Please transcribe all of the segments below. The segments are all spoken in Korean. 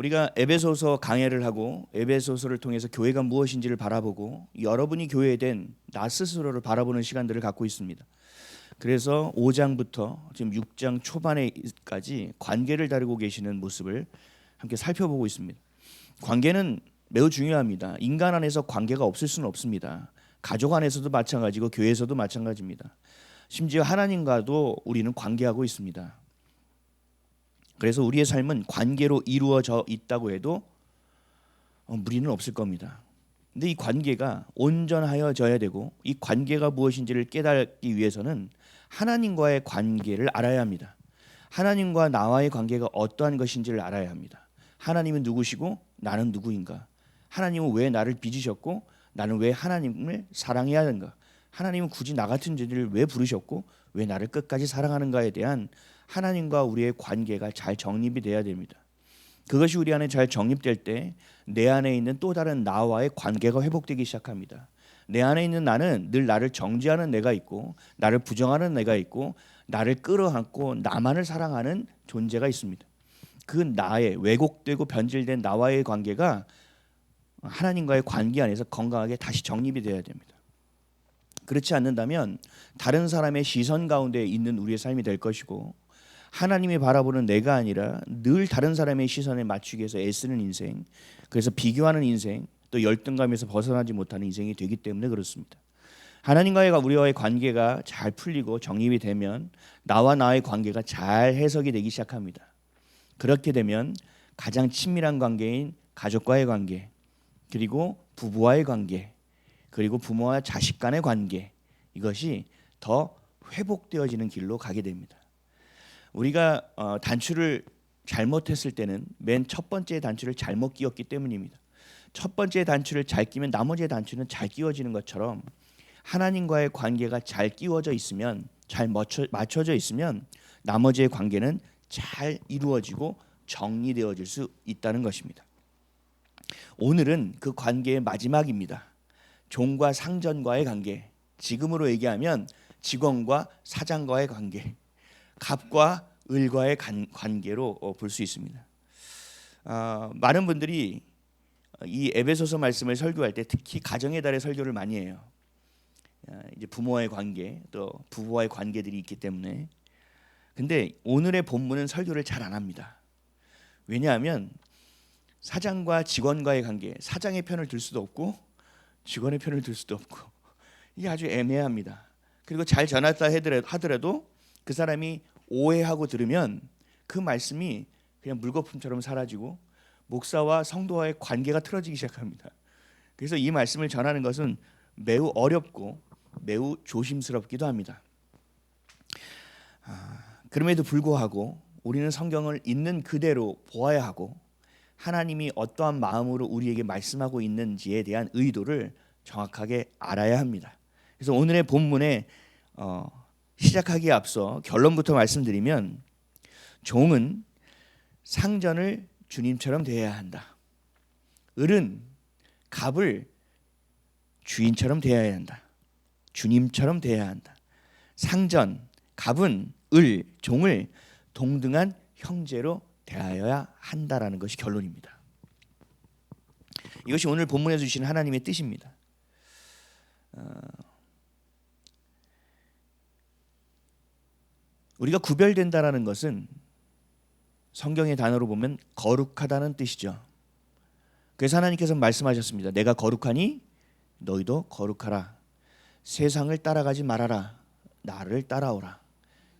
우리가 에베소서 강해를 하고 에베소서를 통해서 교회가 무엇인지를 바라보고 여러분이 교회에 된 나 스스로를 바라보는 시간들을 갖고 있습니다. 그래서 5장부터 지금 6장 초반에까지 관계를 다루고 계시는 모습을 함께 살펴보고 있습니다. 관계는 매우 중요합니다. 인간 안에서 관계가 없을 수는 없습니다. 가족 안에서도 마찬가지고 교회에서도 마찬가지입니다. 심지어 하나님과도 우리는 관계하고 있습니다. 그래서 우리의 삶은 관계로 이루어져 있다고 해도 무리는 없을 겁니다. 근데 이 관계가 온전하여져야 되고 이 관계가 무엇인지를 깨닫기 위해서는 하나님과의 관계를 알아야 합니다. 하나님과 나와의 관계가 어떠한 것인지를 알아야 합니다. 하나님은 누구시고 나는 누구인가? 하나님은 왜 나를 빚으셨고 나는 왜 하나님을 사랑해야 하는가? 하나님은 굳이 나 같은 죄를 왜 부르셨고 왜 나를 끝까지 사랑하는가에 대한 하나님과 우리의 관계가 잘 정립이 돼야 됩니다. 그것이 우리 안에 잘 정립될 때 내 안에 있는 또 다른 나와의 관계가 회복되기 시작합니다. 내 안에 있는 나는 늘 나를 정죄하는 내가 있고 나를 부정하는 내가 있고 나를 끌어안고 나만을 사랑하는 존재가 있습니다. 그 나의 왜곡되고 변질된 나와의 관계가 하나님과의 관계 안에서 건강하게 다시 정립이 되어야 됩니다. 그렇지 않는다면 다른 사람의 시선 가운데 있는 우리의 삶이 될 것이고 하나님이 바라보는 내가 아니라 늘 다른 사람의 시선에 맞추기 위해서 애쓰는 인생, 그래서 비교하는 인생, 또 열등감에서 벗어나지 못하는 인생이 되기 때문에 그렇습니다. 하나님과의 우리와의 관계가 잘 풀리고 정립이 되면 나와 나의 관계가 잘 해석이 되기 시작합니다. 그렇게 되면 가장 친밀한 관계인 가족과의 관계, 그리고 부부와의 관계, 그리고 부모와 자식 간의 관계, 이것이 더 회복되어지는 길로 가게 됩니다. 우리가 단추를 잘못했을 때는 맨 첫 번째 단추를 잘못 끼웠기 때문입니다. 첫 번째 단추를 잘 끼면 나머지 단추는 잘 끼워지는 것처럼 하나님과의 관계가 잘 끼워져 있으면, 잘 맞춰져 있으면 나머지의 관계는 잘 이루어지고 정리되어질 수 있다는 것입니다. 오늘은 그 관계의 마지막입니다. 종과 상전과의 관계, 지금으로 얘기하면 직원과 사장과의 관계, 갑과 을과의 관계로 볼 수 있습니다. 많은 분들이 이 에베소서 말씀을 설교할 때 특히 가정의 달의 설교를 많이 해요. 이제 부모와의 관계, 또 부부와의 관계들이 있기 때문에. 근데 오늘의 본문은 설교를 잘 안 합니다. 왜냐하면 사장과 직원과의 관계, 사장의 편을 들 수도 없고 직원의 편을 들 수도 없고 이게 아주 애매합니다. 그리고 잘 전했다 하더라도 그 사람이 오해하고 들으면 그 말씀이 그냥 물거품처럼 사라지고 목사와 성도와의 관계가 틀어지기 시작합니다. 그래서 이 말씀을 전하는 것은 매우 어렵고 매우 조심스럽기도 합니다. 그럼에도 불구하고 우리는 성경을 있는 그대로 보아야 하고 하나님이 어떠한 마음으로 우리에게 말씀하고 있는지에 대한 의도를 정확하게 알아야 합니다. 그래서 오늘의 본문에 시작하기에 앞서 결론부터 말씀드리면 종은 상전을 주님처럼 대해야 한다. 을은 갑을 주인처럼 대해야 한다. 주님처럼 대해야 한다. 상전, 갑은 을, 종을 동등한 형제로 대하여야 한다라는 것이 결론입니다. 이것이 오늘 본문에 주시는 하나님의 뜻입니다. 우리가 구별된다라는 것은 성경의 단어로 보면 거룩하다는 뜻이죠. 그래서 하나님께서 말씀하셨습니다. 내가 거룩하니 너희도 거룩하라. 세상을 따라가지 말아라. 나를 따라오라.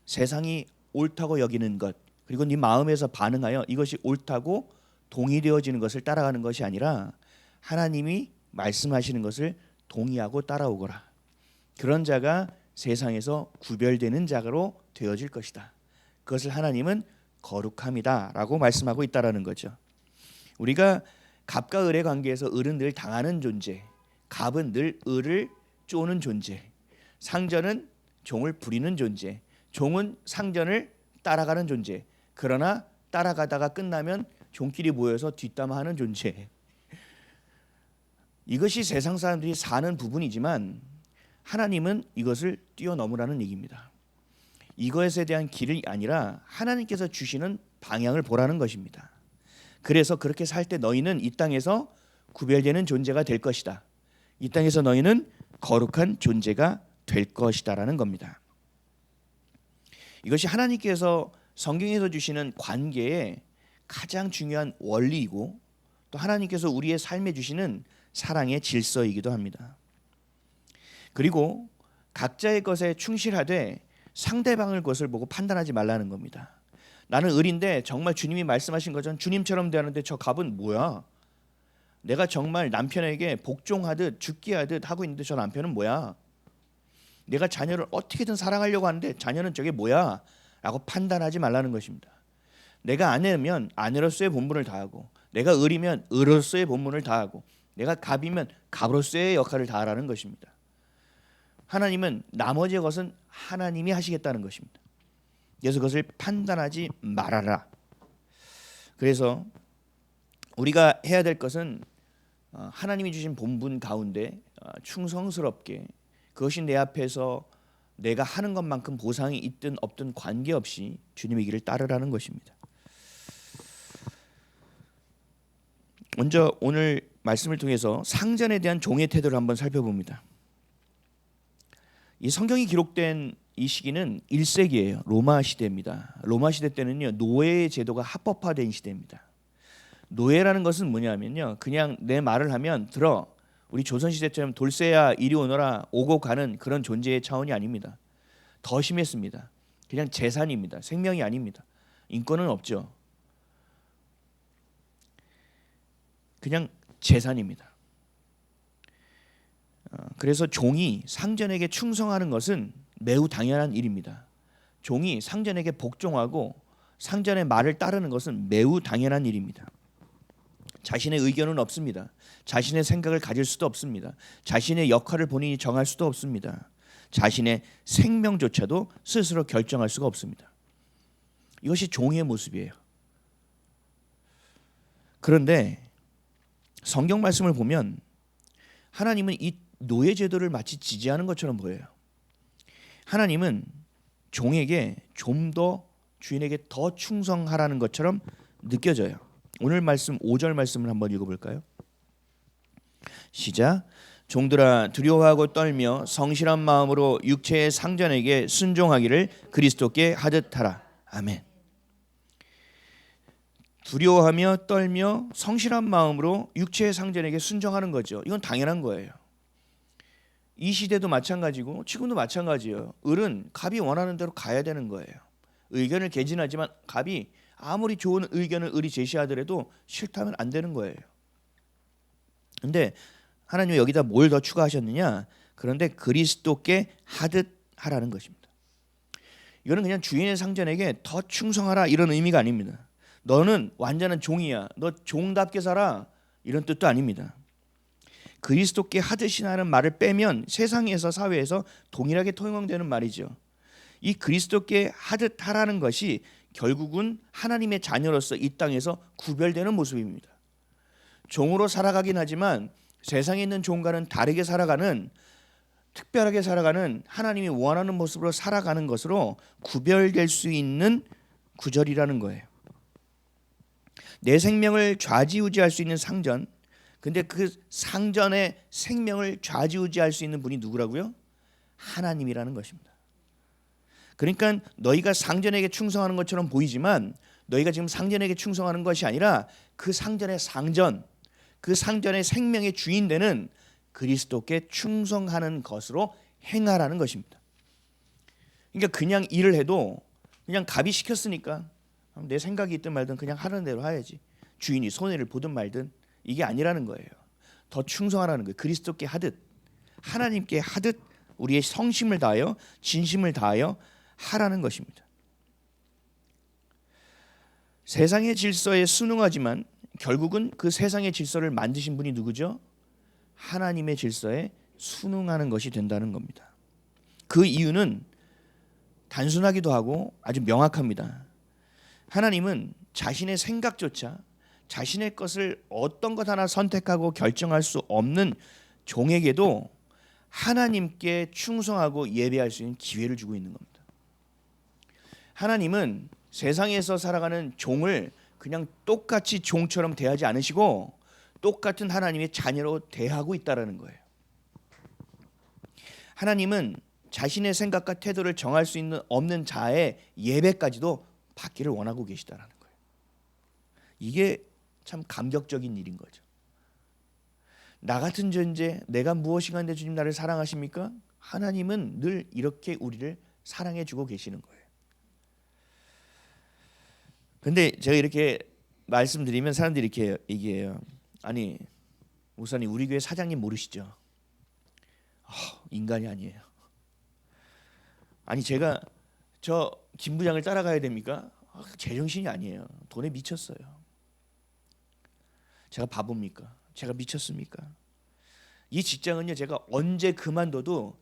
세상이 옳다고 여기는 것, 그리고 네 마음에서 반응하여 이것이 옳다고 동의되어지는 것을 따라가는 것이 아니라 하나님이 말씀하시는 것을 동의하고 따라오거라. 그런 자가 세상에서 구별되는 자로 되어질 것이다. 그것을 하나님은 거룩함이다라고 말씀하고 있다라는 거죠. 우리가 갑과 을의 관계에서 을은 늘 당하는 존재, 갑은 늘 을을 쪼는 존재, 상전은 종을 부리는 존재, 종은 상전을 따라가는 존재. 그러나 따라가다가 끝나면 종끼리 모여서 뒷담화하는 존재. 이것이 세상 사람들이 사는 부분이지만 하나님은 이것을 뛰어넘으라는 얘기입니다. 이것에 대한 길이 아니라 하나님께서 주시는 방향을 보라는 것입니다. 그래서 그렇게 살 때 너희는 이 땅에서 구별되는 존재가 될 것이다. 이 땅에서 너희는 거룩한 존재가 될 것이다라는 겁니다. 이것이 하나님께서 성경에서 주시는 관계의 가장 중요한 원리이고 또 하나님께서 우리의 삶에 주시는 사랑의 질서이기도 합니다. 그리고 각자의 것에 충실하되 상대방의 것을 보고 판단하지 말라는 겁니다. 나는 을인데 정말 주님이 말씀하신 것처럼 주님처럼 되는데 저 갑은 뭐야? 내가 정말 남편에게 복종하듯 죽게 하듯 하고 있는데 저 남편은 뭐야? 내가 자녀를 어떻게든 사랑하려고 하는데 자녀는 저게 뭐야? 라고 판단하지 말라는 것입니다. 내가 아내면 아내로서의 본분을 다하고 내가 을이면 을로서의 본분을 다하고 내가 갑이면 갑으로서의 역할을 다하라는 것입니다. 하나님은 나머지 것은 하나님이 하시겠다는 것입니다. 그래서 그것을 판단하지 말아라. 그래서 우리가 해야 될 것은 하나님이 주신 본분 가운데 충성스럽게 그것이 내 앞에서 내가 하는 것만큼 보상이 있든 없든 관계없이 주님의 길을 따르라는 것입니다. 먼저 오늘 말씀을 통해서 상전에 대한 종의 태도를 한번 살펴봅니다. 이 성경이 기록된 이 시기는 1세기예요. 로마 시대입니다. 로마 시대 때는요, 노예 제도가 합법화된 시대입니다. 노예라는 것은 뭐냐면요, 그냥 내 말을 하면 들어, 우리 조선시대처럼 돌쇠야 이리 오너라 오고 가는 그런 존재의 차원이 아닙니다. 더 심했습니다. 그냥 재산입니다. 생명이 아닙니다. 인권은 없죠. 그냥 재산입니다. 그래서 종이 상전에게 충성하는 것은 매우 당연한 일입니다. 종이 상전에게 복종하고 상전의 말을 따르는 것은 매우 당연한 일입니다. 자신의 의견은 없습니다. 자신의 생각을 가질 수도 없습니다. 자신의 역할을 본인이 정할 수도 없습니다. 자신의 생명조차도 스스로 결정할 수가 없습니다. 이것이 종의 모습이에요. 그런데 성경 말씀을 보면 하나님은 이 노예 제도를 마치 지지하는 것처럼 보여요. 하나님은 종에게 좀 더 주인에게 더 충성하라는 것처럼 느껴져요. 오늘 말씀 5절 말씀을 한번 읽어볼까요? 시작. 종들아 두려워하고 떨며 성실한 마음으로 육체의 상전에게 순종하기를 그리스도께 하듯 하라. 아멘. 두려워하며 떨며 성실한 마음으로 육체의 상전에게 순종하는 거죠. 이건 당연한 거예요. 이 시대도 마찬가지고 지금도 마찬가지예요. 을은 갑이 원하는 대로 가야 되는 거예요. 의견을 개진하지만 갑이 아무리 좋은 의견을 을이 제시하더라도 싫다면 안 되는 거예요. 근데 하나님은 여기다 뭘 더 추가하셨느냐? 그런데 그리스도께 하듯 하라는 것입니다. 이거는 그냥 주인의 상전에게 더 충성하라 이런 의미가 아닙니다. 너는 완전한 종이야. 너 종답게 살아. 이런 뜻도 아닙니다. 그리스도께 하듯이라는 말을 빼면 세상에서 사회에서 동일하게 통용되는 말이죠. 이 그리스도께 하듯 하라는 것이 결국은 하나님의 자녀로서 이 땅에서 구별되는 모습입니다. 종으로 살아가긴 하지만 세상에 있는 종과는 다르게 살아가는, 특별하게 살아가는, 하나님이 원하는 모습으로 살아가는 것으로 구별될 수 있는 구절이라는 거예요. 내 생명을 좌지우지할 수 있는 상전, 근데 그 상전의 생명을 좌지우지할 수 있는 분이 누구라고요? 하나님이라는 것입니다. 그러니까 너희가 상전에게 충성하는 것처럼 보이지만 너희가 지금 상전에게 충성하는 것이 아니라 그 상전의 상전, 그 상전의 생명의 주인 되는 그리스도께 충성하는 것으로 행하라는 것입니다. 그러니까 그냥 일을 해도 그냥 갑이 시켰으니까 내 생각이 있든 말든 그냥 하는 대로 해야지. 주인이 손해를 보든 말든 이게 아니라는 거예요. 더 충성하라는 거예요. 그리스도께 하듯, 하나님께 하듯 우리의 성심을 다하여 진심을 다하여 하라는 것입니다. 세상의 질서에 순응하지만 결국은 그 세상의 질서를 만드신 분이 누구죠? 하나님의 질서에 순응하는 것이 된다는 겁니다. 그 이유는 단순하기도 하고 아주 명확합니다. 하나님은 자신의 생각조차 자신의 것을 어떤 것 하나 선택하고 결정할 수 없는 종에게도 하나님께 충성하고 예배할 수 있는 기회를 주고 있는 겁니다. 하나님은 세상에서 살아가는 종을 그냥 똑같이 종처럼 대하지 않으시고 똑같은 하나님의 자녀로 대하고 있다라는 거예요. 하나님은 자신의 생각과 태도를 정할 수 있는 없는 자의 예배까지도 받기를 원하고 계시다라는 거예요. 이게 참 감격적인 일인 거죠. 나 같은 존재, 내가 무엇인가인데 주님 나를 사랑하십니까? 하나님은 늘 이렇게 우리를 사랑해 주고 계시는 거예요. 근데 제가 이렇게 말씀드리면 사람들이 이렇게 얘기해요. 아니 목사님, 우리 교회 사장님 모르시죠? 인간이 아니에요. 아니 제가 저 김 부장을 따라가야 됩니까? 제정신이 아니에요. 돈에 미쳤어요. 제가 바보입니까? 제가 미쳤습니까? 이 직장은요, 제가 언제 그만둬도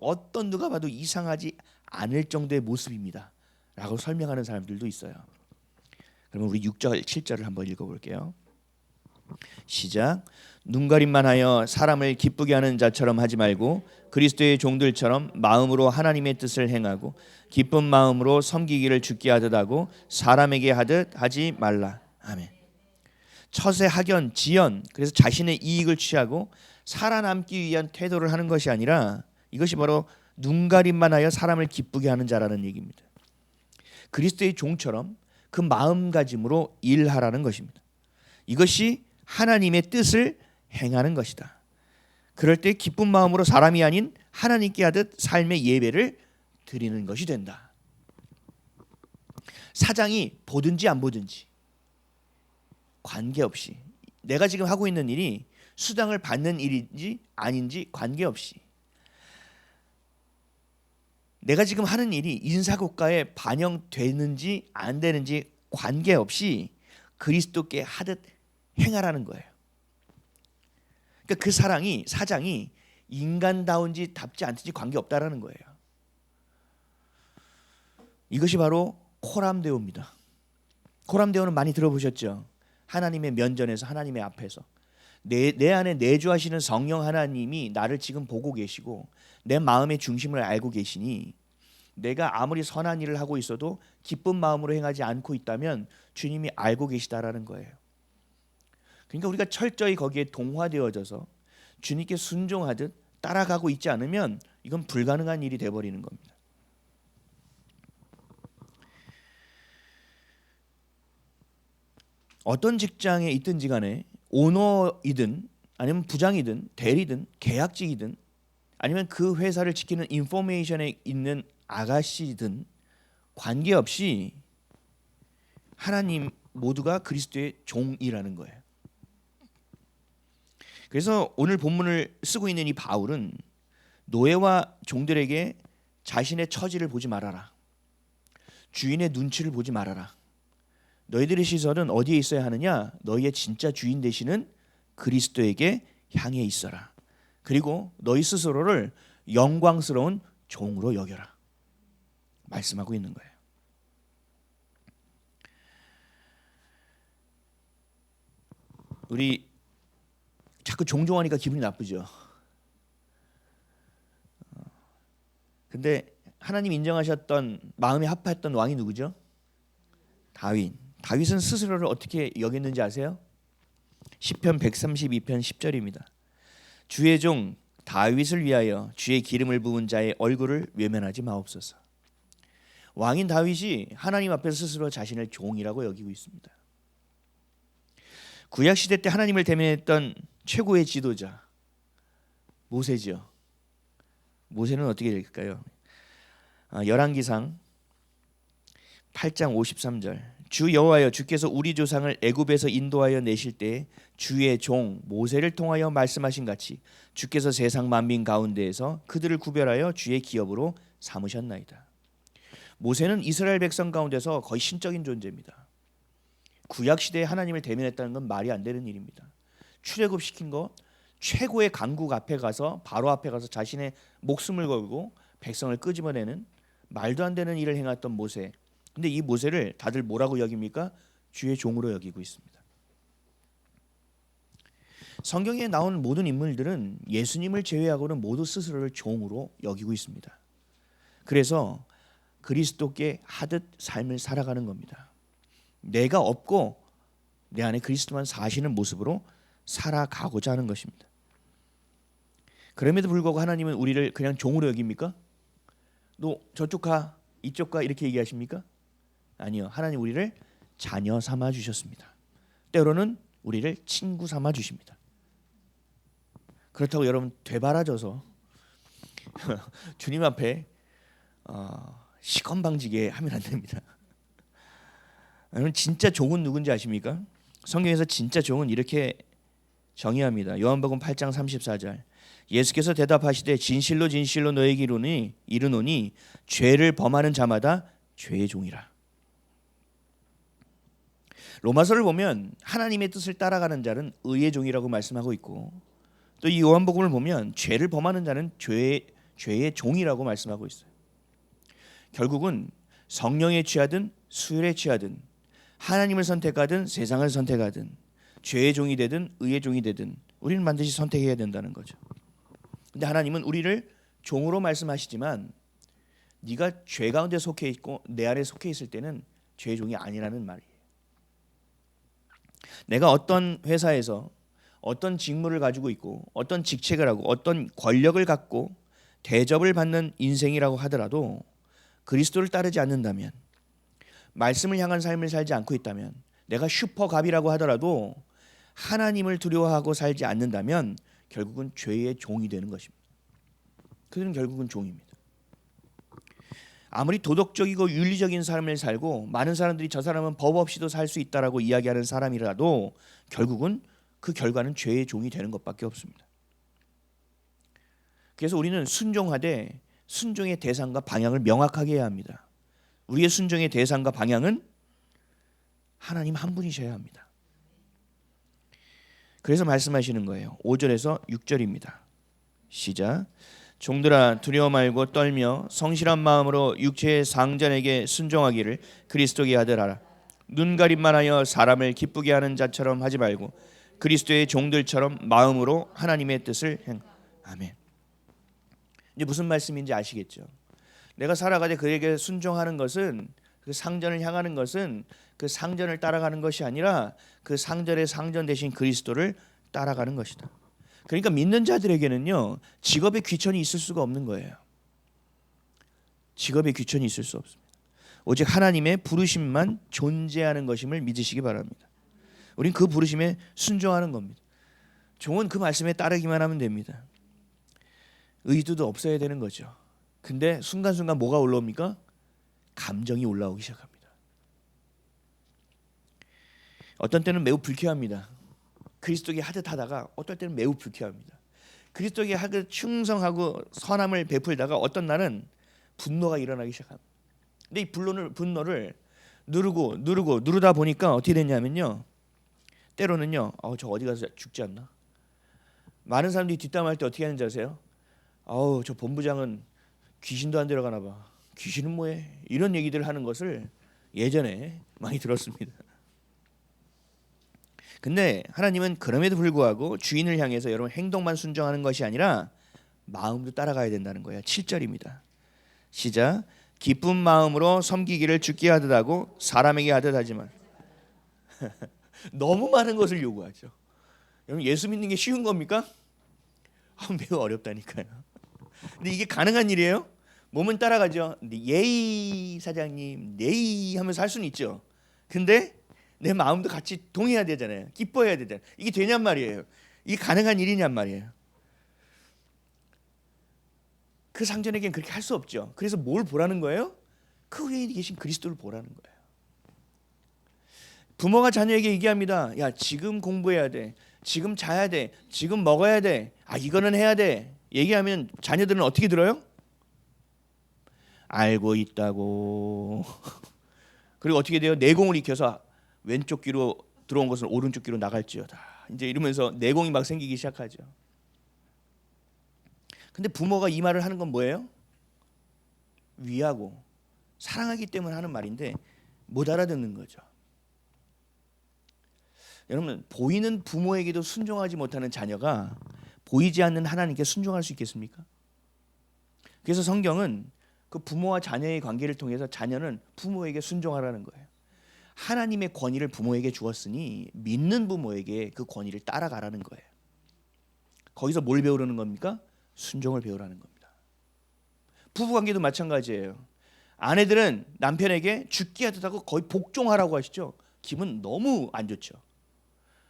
어떤 누가 봐도 이상하지 않을 정도의 모습입니다 라고 설명하는 사람들도 있어요. 그러면 우리 6절 7절을 한번 읽어볼게요. 시작. 눈가림만 하여 사람을 기쁘게 하는 자처럼 하지 말고 그리스도의 종들처럼 마음으로 하나님의 뜻을 행하고 기쁜 마음으로 섬기기를 주께 하듯 하고 사람에게 하듯 하지 말라. 아멘. 처세, 학연, 지연, 그래서 자신의 이익을 취하고 살아남기 위한 태도를 하는 것이 아니라 이것이 바로 눈가림만 하여 사람을 기쁘게 하는 자라는 얘기입니다. 그리스도의 종처럼 그 마음가짐으로 일하라는 것입니다. 이것이 하나님의 뜻을 행하는 것이다. 그럴 때 기쁜 마음으로 사람이 아닌 하나님께 하듯 삶의 예배를 드리는 것이 된다. 사장이 보든지 안 보든지 관계없이, 내가 지금 하고 있는 일이 수당을 받는 일인지 아닌지 관계없이, 내가 지금 하는 일이 인사고과에 반영되는지 안 되는지 관계없이 그리스도께 하듯 행하라는 거예요. 그러니까 그 사장이 인간다운지 답지 않든지 관계없다라는 거예요. 이것이 바로 코람데오입니다. 코람데오는 많이 들어보셨죠? 하나님의 면전에서, 하나님의 앞에서 내 안에 내주하시는 성령 하나님이 나를 지금 보고 계시고 내 마음의 중심을 알고 계시니 내가 아무리 선한 일을 하고 있어도 기쁜 마음으로 행하지 않고 있다면 주님이 알고 계시다라는 거예요. 그러니까 우리가 철저히 거기에 동화되어져서 주님께 순종하듯 따라가고 있지 않으면 이건 불가능한 일이 돼버리는 겁니다. 어떤 직장에 있든지 간에 오너이든 아니면 부장이든 대리든 계약직이든 아니면 그 회사를 지키는 인포메이션에 있는 아가씨든 관계없이 하나님 모두가 그리스도의 종이라는 거예요. 그래서 오늘 본문을 쓰고 있는 이 바울은 노예와 종들에게 자신의 처지를 보지 말아라. 주인의 눈치를 보지 말아라. 너희들의 시선은 어디에 있어야 하느냐? 너희의 진짜 주인 되시는 그리스도에게 향해 있어라. 그리고 너희 스스로를 영광스러운 종으로 여겨라. 말씀하고 있는 거예요. 우리 자꾸 종종하니까 기분이 나쁘죠. 근데 하나님 인정하셨던 마음이 합했던 왕이 누구죠? 다윗. 다윗은 스스로를 어떻게 여겼는지 아세요? 시편 132편 10절입니다. 주의 종 다윗을 위하여 주의 기름을 부은 자의 얼굴을 외면하지 마옵소서. 왕인 다윗이 하나님 앞에서 스스로 자신을 종이라고 여기고 있습니다. 구약 시대 때 하나님을 대면했던 최고의 지도자 모세죠. 모세는 어떻게 될까요? 열왕기상 8장 53절. 주 여호와여, 주께서 우리 조상을 애굽에서 인도하여 내실 때 주의 종 모세를 통하여 말씀하신 같이 주께서 세상 만민 가운데에서 그들을 구별하여 주의 기업으로 삼으셨나이다. 모세는 이스라엘 백성 가운데서 거의 신적인 존재입니다. 구약 시대에 하나님을 대면했다는 건 말이 안 되는 일입니다. 출애굽시킨 거, 최고의 강국 앞에 가서, 바로 앞에 가서 자신의 목숨을 걸고 백성을 끄집어내는 말도 안 되는 일을 행했던 모세. 근데 이 모세를 다들 뭐라고 여깁니까? 주의 종으로 여기고 있습니다. 성경에 나온 모든 인물들은 예수님을 제외하고는 모두 스스로를 종으로 여기고 있습니다. 그래서 그리스도께 하듯 삶을 살아가는 겁니다. 내가 없고 내 안에 그리스도만 사시는 모습으로 살아가고자 하는 것입니다. 그럼에도 불구하고 하나님은 우리를 그냥 종으로 여깁니까? 너 저쪽 가, 이쪽 가 이렇게 얘기하십니까? 아니요. 하나님 우리를 자녀 삼아 주셨습니다. 때로는 우리를 친구 삼아 주십니다. 그렇다고 여러분 되바라져서 주님 앞에 시건방지게 하면 안 됩니다. 여러분 진짜 종은 누군지 아십니까? 성경에서 진짜 종은 이렇게 정의합니다. 요한복음 8장 34절. 예수께서 대답하시되 진실로 진실로 너에게 이르노니 죄를 범하는 자마다 죄의 종이라. 로마서를 보면 하나님의 뜻을 따라가는 자는 의의 종이라고 말씀하고 있고, 또 이 요한복음을 보면 죄를 범하는 자는 죄의 종이라고 말씀하고 있어요. 결국은 성령에 취하든 수혈에 취하든 하나님을 선택하든 세상을 선택하든 죄의 종이 되든 의의 종이 되든 우리는 반드시 선택해야 된다는 거죠. 근데 하나님은 우리를 종으로 말씀하시지만 네가 죄 가운데 속해 있고 내 아래 속해 있을 때는 죄의 종이 아니라는 말이에요. 내가 어떤 회사에서 어떤 직무를 가지고 있고 어떤 직책을 하고 어떤 권력을 갖고 대접을 받는 인생이라고 하더라도 그리스도를 따르지 않는다면, 말씀을 향한 삶을 살지 않고 있다면, 내가 슈퍼갑이라고 하더라도 하나님을 두려워하고 살지 않는다면 결국은 죄의 종이 되는 것입니다. 그들은 결국은 종입니다. 아무리 도덕적이고 윤리적인 삶을 살고 많은 사람들이 저 사람은 법 없이도 살 수 있다라고 이야기하는 사람이라도 결국은 그 결과는 죄의 종이 되는 것밖에 없습니다. 그래서 우리는 순종하되 순종의 대상과 방향을 명확하게 해야 합니다. 우리의 순종의 대상과 방향은 하나님 한 분이셔야 합니다. 그래서 말씀하시는 거예요. 5절에서 6절입니다. 시작. 종들아 두려워 말고 떨며 성실한 마음으로 육체의 상전에게 순종하기를 그리스도께 하더라. 눈가림만 하여 사람을 기쁘게 하는 자처럼 하지 말고 그리스도의 종들처럼 마음으로 하나님의 뜻을 아멘. 이제 무슨 말씀인지 아시겠죠? 내가 살아가되 그에게 순종하는 것은, 그 상전을 향하는 것은 그 상전을 따라가는 것이 아니라 그 상전의 상전 대신 그리스도를 따라가는 것이다. 그러니까 믿는 자들에게는요 직업의 귀천이 있을 수가 없는 거예요. 직업의 귀천이 있을 수 없습니다. 오직 하나님의 부르심만 존재하는 것임을 믿으시기 바랍니다. 우린 그 부르심에 순종하는 겁니다. 종은 그 말씀에 따르기만 하면 됩니다. 의도도 없어야 되는 거죠. 근데 순간순간 뭐가 올라옵니까? 감정이 올라오기 시작합니다. 어떤 때는 매우 불쾌합니다. 그리스도에게 하듯 하다가 어떨 때는 매우 불쾌합니다. 그리스도에게 하듯 충성하고 선함을 베풀다가 어떤 날은 분노가 일어나기 시작합니다. 근데 이 분노를 누르다 보니까 어떻게 됐냐면요, 때로는요 저 어디 가서 죽지 않나? 많은 사람들이 뒷담화할 때 어떻게 하는지 아세요? 저 본부장은 귀신도 안 데려가나 봐. 귀신은 뭐해? 이런 얘기들을 하는 것을 예전에 많이 들었습니다. 근데 하나님은 그럼에도 불구하고 주인을 향해서 여러분 행동만 순종하는 것이 아니라 마음도 따라가야 된다는 거예요. 7절입니다. 시작. 기쁜 마음으로 섬기기를 주께 하듯 하고 사람에게 하듯 하지만 너무 많은 것을 요구하죠. 여러분 예수 믿는 게 쉬운 겁니까? 매우 어렵다니까요. 근데 이게 가능한 일이에요? 몸은 따라가죠. 근데 예이 사장님, 예이 하면서 할 수는 있죠. 근데 내 마음도 같이 동의해야 되잖아요. 기뻐해야 되잖아요. 이게 되냔 말이에요. 이게 가능한 일이냔 말이에요. 그 상전에겐 그렇게 할 수 없죠. 그래서 뭘 보라는 거예요? 그 위에 계신 그리스도를 보라는 거예요. 부모가 자녀에게 얘기합니다. 야, 지금 공부해야 돼. 지금 자야 돼. 지금 먹어야 돼. 이거는 해야 돼. 얘기하면 자녀들은 어떻게 들어요? 알고 있다고. 그리고 어떻게 돼요? 내공을 익혀서 왼쪽 귀로 들어온 것은 오른쪽 귀로 나갈지어다. 이제 이러면서 내공이 막 생기기 시작하죠. 근데 부모가 이 말을 하는 건 뭐예요? 위하고 사랑하기 때문에 하는 말인데 못 알아듣는 거죠. 여러분 보이는 부모에게도 순종하지 못하는 자녀가 보이지 않는 하나님께 순종할 수 있겠습니까? 그래서 성경은 그 부모와 자녀의 관계를 통해서 자녀는 부모에게 순종하라는 거예요. 하나님의 권위를 부모에게 주었으니 믿는 부모에게 그 권위를 따라가라는 거예요. 거기서 뭘 배우려는 겁니까? 순종을 배우라는 겁니다. 부부관계도 마찬가지예요. 아내들은 남편에게 죽게 하듯하고 거의 복종하라고 하시죠. 기분 너무 안 좋죠.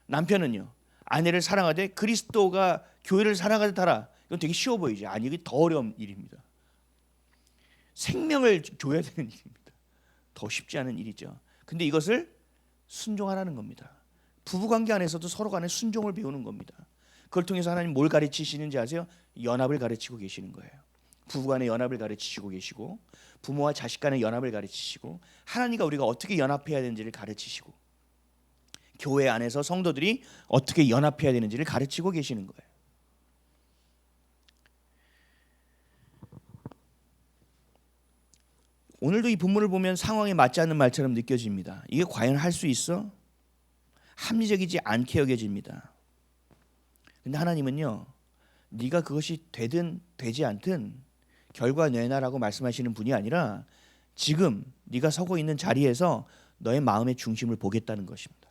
남편은요, 아내를 사랑하되 그리스도가 교회를 사랑하듯 하라. 이건 되게 쉬워 보이죠. 아니, 이게 더 어려운 일입니다. 생명을 줘야 되는 일입니다. 더 쉽지 않은 일이죠. 근데 이것을 순종하라는 겁니다. 부부관계 안에서도 서로 간에 순종을 배우는 겁니다. 그걸 통해서 하나님 뭘 가르치시는지 아세요? 연합을 가르치고 계시는 거예요. 부부간의 연합을 가르치시고 계시고, 부모와 자식 간의 연합을 가르치시고, 하나님과 우리가 어떻게 연합해야 되는지를 가르치시고, 교회 안에서 성도들이 어떻게 연합해야 되는지를 가르치고 계시는 거예요. 오늘도 이 본문을 보면 상황에 맞지 않는 말처럼 느껴집니다. 이게 과연 할 수 있어? 합리적이지 않게 여겨집니다. 근데 하나님은요, 네가 그것이 되든 되지 않든 결과 내놔라고 말씀하시는 분이 아니라 지금 네가 서고 있는 자리에서 너의 마음의 중심을 보겠다는 것입니다.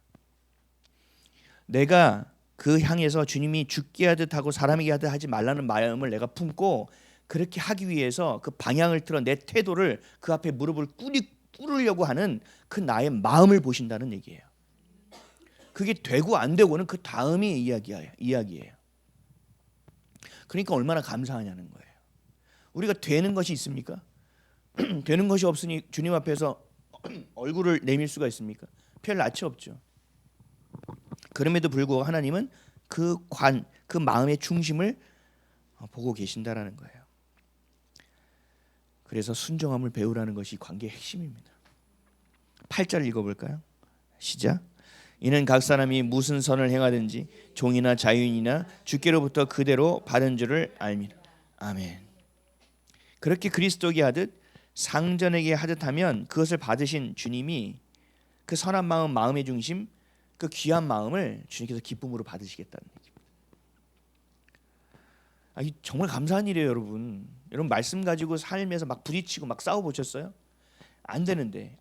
내가 그 향해서 주님이 죽게 하듯 하고 사람에게 하듯 하지 말라는 마음을 내가 품고 그렇게 하기 위해서 그 방향을 틀어 내 태도를 그 앞에 무릎을 꿇으려고 하는 그 나의 마음을 보신다는 얘기예요. 그게 되고 안 되고는 그 다음이 이야기예요. 그러니까 얼마나 감사하냐는 거예요. 우리가 되는 것이 있습니까? 되는 것이 없으니 주님 앞에서 얼굴을 내밀 수가 있습니까? 별 낯이 없죠. 그럼에도 불구하고 하나님은 그 마음의 중심을 보고 계신다라는 거예요. 그래서 순종함을 배우라는 것이 관계의 핵심입니다. 8절 읽어볼까요? 시작. 이는 각 사람이 무슨 선을 행하든지 종이나 자유인이나 주께로부터 그대로 받은 줄을 알미라. 아멘. 그렇게 그리스도에게 하듯 상전에게 하듯 하면 그것을 받으신 주님이 그 선한 마음, 마음의 중심, 그 귀한 마음을 주님께서 기쁨으로 받으시겠다는 얘기입니다. 이 정말 감사한 일이에요, 여러분. 여러분 말씀 가지고 삶에서 막 부딪히고 막 싸워 보셨어요? 안 되는데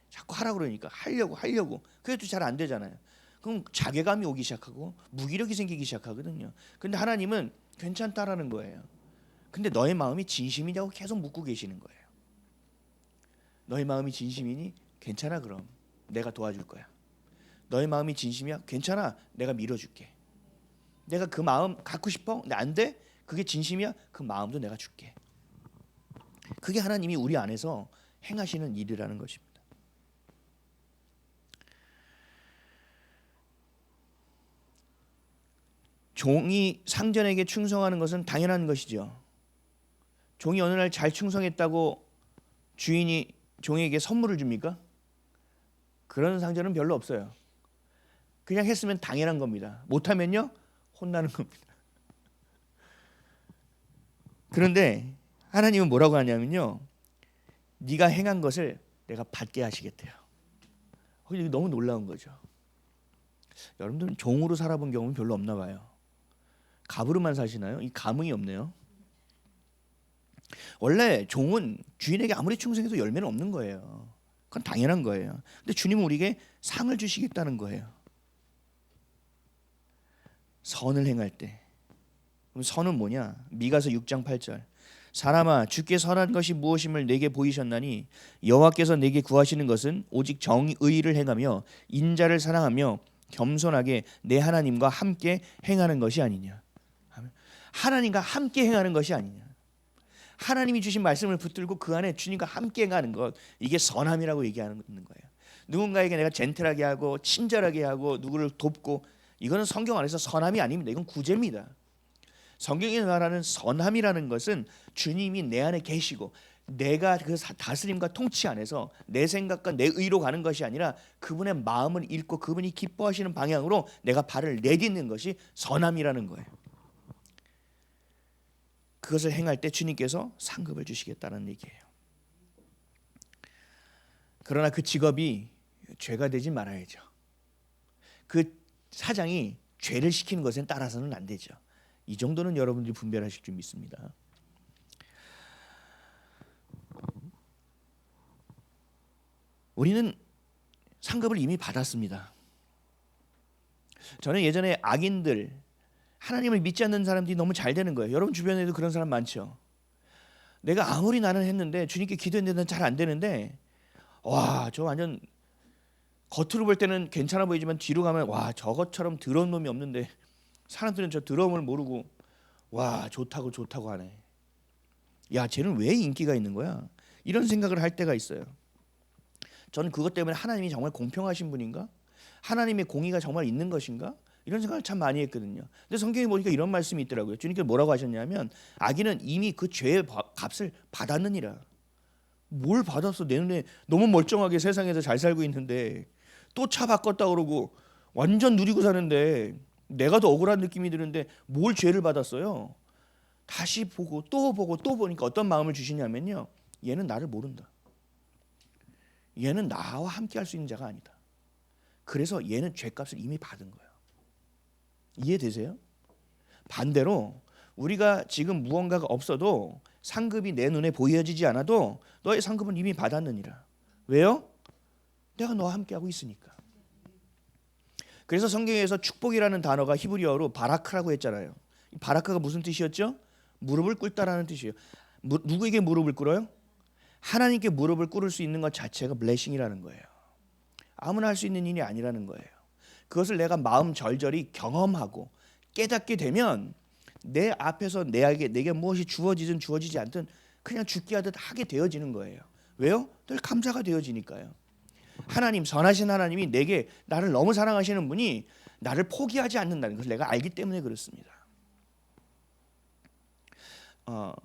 자꾸 하라 그러니까 하려고 그래도 잘 안 되잖아요. 그럼 자괴감이 오기 시작하고 무기력이 생기기 시작하거든요. 근데 하나님은 괜찮다라는 거예요. 근데 너의 마음이 진심이냐고 계속 묻고 계시는 거예요. 너의 마음이 진심이니? 괜찮아, 그럼 내가 도와줄 거야. 너의 마음이 진심이야? 괜찮아, 내가 밀어줄게. 내가 그 마음 갖고 싶어? 근데 안 돼? 그게 진심이야? 그 마음도 내가 줄게. 그게 하나님이 우리 안에서 행하시는 일이라는 것입니다. 종이 상전에게 충성하는 것은 당연한 것이죠. 종이 어느 날 잘 충성했다고 주인이 종에게 선물을 줍니까? 그런 상전은 별로 없어요. 그냥 했으면 당연한 겁니다. 못하면요? 혼나는 겁니다. 그런데 하나님은 뭐라고 하냐면요, 네가 행한 것을 내가 받게 하시겠대요. 이게 너무 놀라운 거죠. 여러분들은 종으로 살아본 경험은 별로 없나 봐요. 갑으로만 사시나요? 이 감흥이 없네요. 원래 종은 주인에게 아무리 충성해도 열매는 없는 거예요. 그건 당연한 거예요. 근데 주님은 우리에게 상을 주시겠다는 거예요. 선을 행할 때. 그럼 선은 뭐냐? 미가서 6장 8절. 사람아, 주께 선한 것이 무엇임을 내게 보이셨나니 여호와께서 내게 구하시는 것은 오직 정의를 행하며 인자를 사랑하며 겸손하게 내 하나님과 함께 행하는 것이 아니냐. 하나님과 함께 행하는 것이 아니냐. 하나님이 주신 말씀을 붙들고 그 안에 주님과 함께 행하는 것, 이게 선함이라고 얘기하는 거예요. 누군가에게 내가 젠틀하게 하고 친절하게 하고 누구를 돕고, 이거는 성경 안에서 선함이 아닙니다. 이건 구제입니다. 성경이 말하는 선함이라는 것은 주님이 내 안에 계시고 내가 그 다스림과 통치 안에서 내 생각과 내 의로 가는 것이 아니라 그분의 마음을 읽고 그분이 기뻐하시는 방향으로 내가 발을 내딛는 것이 선함이라는 거예요. 그것을 행할 때 주님께서 상급을 주시겠다는 얘기예요. 그러나 그 직업이 죄가 되지 말아야죠. 그 사장이 죄를 시키는 것엔 따라서는 안 되죠. 이 정도는 여러분들이 분별하실 줄 믿습니다. 우리는 상급을 이미 받았습니다. 저는 예전에 악인들, 하나님을 믿지 않는 사람들이 너무 잘 되는 거예요. 여러분 주변에도 그런 사람 많죠. 내가 아무리 나는 했는데 주님께 기도했는데 잘 안 되는데 와, 저 완전 겉으로 볼 때는 괜찮아 보이지만 뒤로 가면 와, 저것처럼 더러운 놈이 없는데 사람들은 저 더러움을 모르고 와, 좋다고 하네. 야, 쟤는 왜 인기가 있는 거야? 이런 생각을 할 때가 있어요. 저는 그것 때문에 하나님이 정말 공평하신 분인가? 하나님의 공의가 정말 있는 것인가? 이런 생각을 참 많이 했거든요. 근데 성경에 보니까 이런 말씀이 있더라고요. 주님께서 뭐라고 하셨냐면 악인은 이미 그 죄의 값을 받았느니라. 뭘 받았어? 내 눈에 너무 멀쩡하게 세상에서 잘 살고 있는데 또 차 바꿨다 그러고 완전 누리고 사는데 내가 더 억울한 느낌이 드는데 뭘 죄를 받았어요? 다시 보고 또 보니까 어떤 마음을 주시냐면요. 얘는 나를 모른다. 얘는 나와 함께 할 수 있는 자가 아니다. 그래서 얘는 죄값을 이미 받은 거예요. 이해되세요? 반대로 우리가 지금 무언가가 없어도 상급이 내 눈에 보여지지 않아도 너의 상급은 이미 받았느니라. 왜요? 내가 너와 함께하고 있으니까. 그래서 성경에서 축복이라는 단어가 히브리어로 바라크라고 했잖아요. 바라크가 무슨 뜻이었죠? 무릎을 꿇다라는 뜻이에요. 누구에게 무릎을 꿇어요? 하나님께 무릎을 꿇을 수 있는 것 자체가 블레싱이라는 거예요. 아무나 할 수 있는 일이 아니라는 거예요. 그것을 내가 마음 절절히 경험하고 깨닫게 되면 내 앞에서 내게 무엇이 주어지든 주어지지 않든 그냥 죽게 하듯 하게 되어지는 거예요. 왜요? 늘 감사가 되어지니까요. 하나님, 선하신 하나님이 내게 나를 너무 사랑하시는 분이 나를 포기하지 않는다는 것을 내가 알기 때문에 그렇습니다.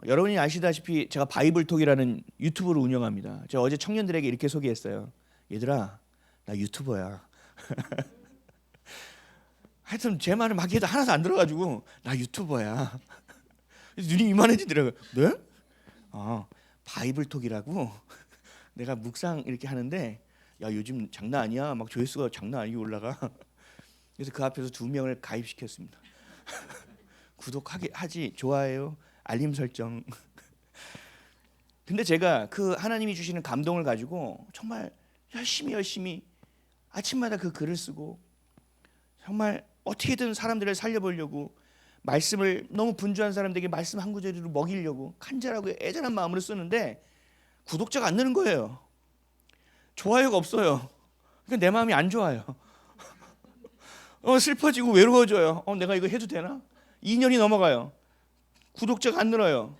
여러분이 아시다시피 제가 바이블톡이라는 유튜브를 운영합니다. 제가 어제 청년들에게 이렇게 소개했어요. 얘들아, 나 유튜버야. 하여튼 제 말을 막 해도 하나도 안 들어가지고 나 유튜버야. 눈이 이만해지더라고요. 네? 바이블톡이라고 내가 묵상 이렇게 하는데 야, 요즘 장난 아니야. 막 조회수가 장난 아니게 올라가. 그래서 그 앞에서 2명을 가입시켰습니다. 구독하지, 좋아요, 알림 설정. 근데 제가 그 하나님이 주시는 감동을 가지고 정말 열심히 아침마다 그 글을 쓰고 정말 어떻게든 사람들을 살려보려고 말씀을 너무 분주한 사람들에게 말씀 한 구절으로 먹이려고 간절하고 애절한 마음으로 쓰는데 구독자가 안 느는 거예요. 좋아요가 없어요. 그러니까 내 마음이 안 좋아요. 슬퍼지고 외로워져요. 내가 이거 해도 되나? 2년이 넘어가요. 구독자가 안 늘어요.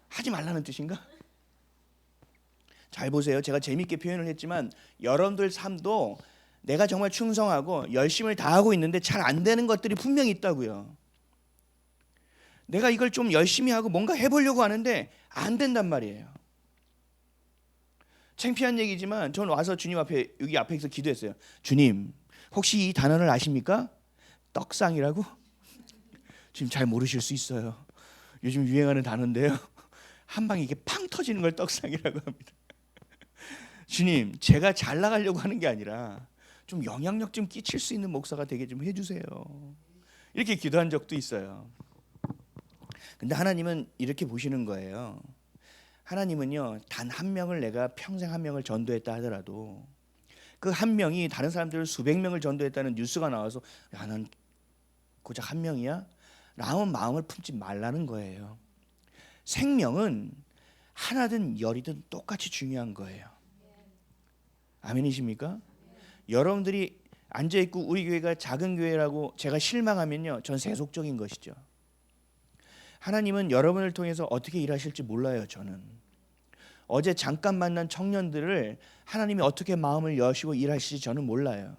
하지 말라는 뜻인가? 잘 보세요. 제가 재밌게 표현을 했지만 여러분들 삶도 내가 정말 충성하고 열심을 다하고 있는데 잘 안 되는 것들이 분명히 있다고요. 내가 이걸 좀 열심히 하고 뭔가 해보려고 하는데 안 된단 말이에요. 창피한 얘기지만 저는 와서 주님 앞에 여기 앞에서 기도했어요. 주님, 혹시 이 단어를 아십니까? 떡상이라고? 지금 잘 모르실 수 있어요. 요즘 유행하는 단어인데요. 한 방에 이게 팡 터지는 걸 떡상이라고 합니다. 주님, 제가 잘 나가려고 하는 게 아니라 좀 영향력 좀 끼칠 수 있는 목사가 되게 좀 해주세요. 이렇게 기도한 적도 있어요. 근데 하나님은 이렇게 보시는 거예요. 하나님은요, 단 한 명을 내가 평생 한 명을 전도했다 하더라도 그 한 명이 다른 사람들을 수백 명을 전도했다는 뉴스가 나와서 야, 난 고작 한 명이야? 라는 마음을 품지 말라는 거예요. 생명은 하나든 열이든 똑같이 중요한 거예요. 아멘이십니까? 여러분들이 앉아있고 우리 교회가 작은 교회라고 제가 실망하면요, 전 세속적인 것이죠. 하나님은 여러분을 통해서 어떻게 일하실지 몰라요. 저는 어제 잠깐 만난 청년들을 하나님이 어떻게 마음을 여시고 일하실지 저는 몰라요.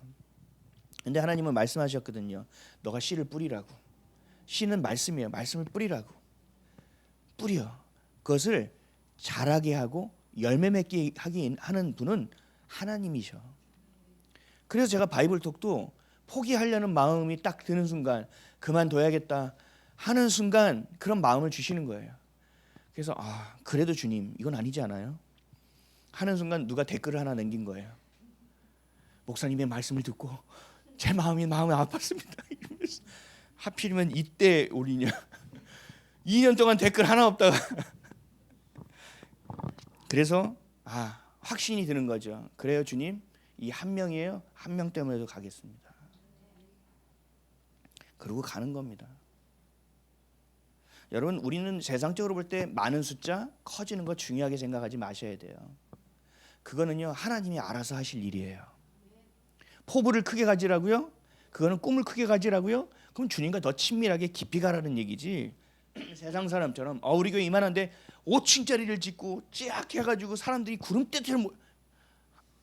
근데 하나님은 말씀하셨거든요. 너가 씨를 뿌리라고. 씨는 말씀이에요. 말씀을 뿌리라고. 뿌려. 그것을 자라게 하고 열매 맺게 하게 하는 분은 하나님이셔. 그래서 제가 바이블톡도 포기하려는 마음이 딱 드는 순간 그만둬야겠다 하는 순간 그런 마음을 주시는 거예요. 그래서 그래도 주님 이건 아니지 않아요? 하는 순간 누가 댓글을 하나 남긴 거예요. 목사님의 말씀을 듣고 제 마음이 아팠습니다. 이러면서 하필이면 이때 올리냐. 2년 동안 댓글 하나 없다가 그래서 확신이 드는 거죠. 그래요 주님, 이 한 명이에요. 한 명 때문에도 가겠습니다. 그러고 가는 겁니다. 여러분, 우리는 세상적으로 볼 때 많은 숫자, 커지는 거 중요하게 생각하지 마셔야 돼요. 그거는요, 하나님이 알아서 하실 일이에요. 포부를 크게 가지라고요? 그거는 꿈을 크게 가지라고요? 그럼 주님과 더 친밀하게 깊이 가라는 얘기지. 세상 사람처럼 우리 교회 이만한데 5층짜리를 짓고 쫙 해가지고 사람들이 구름대처럼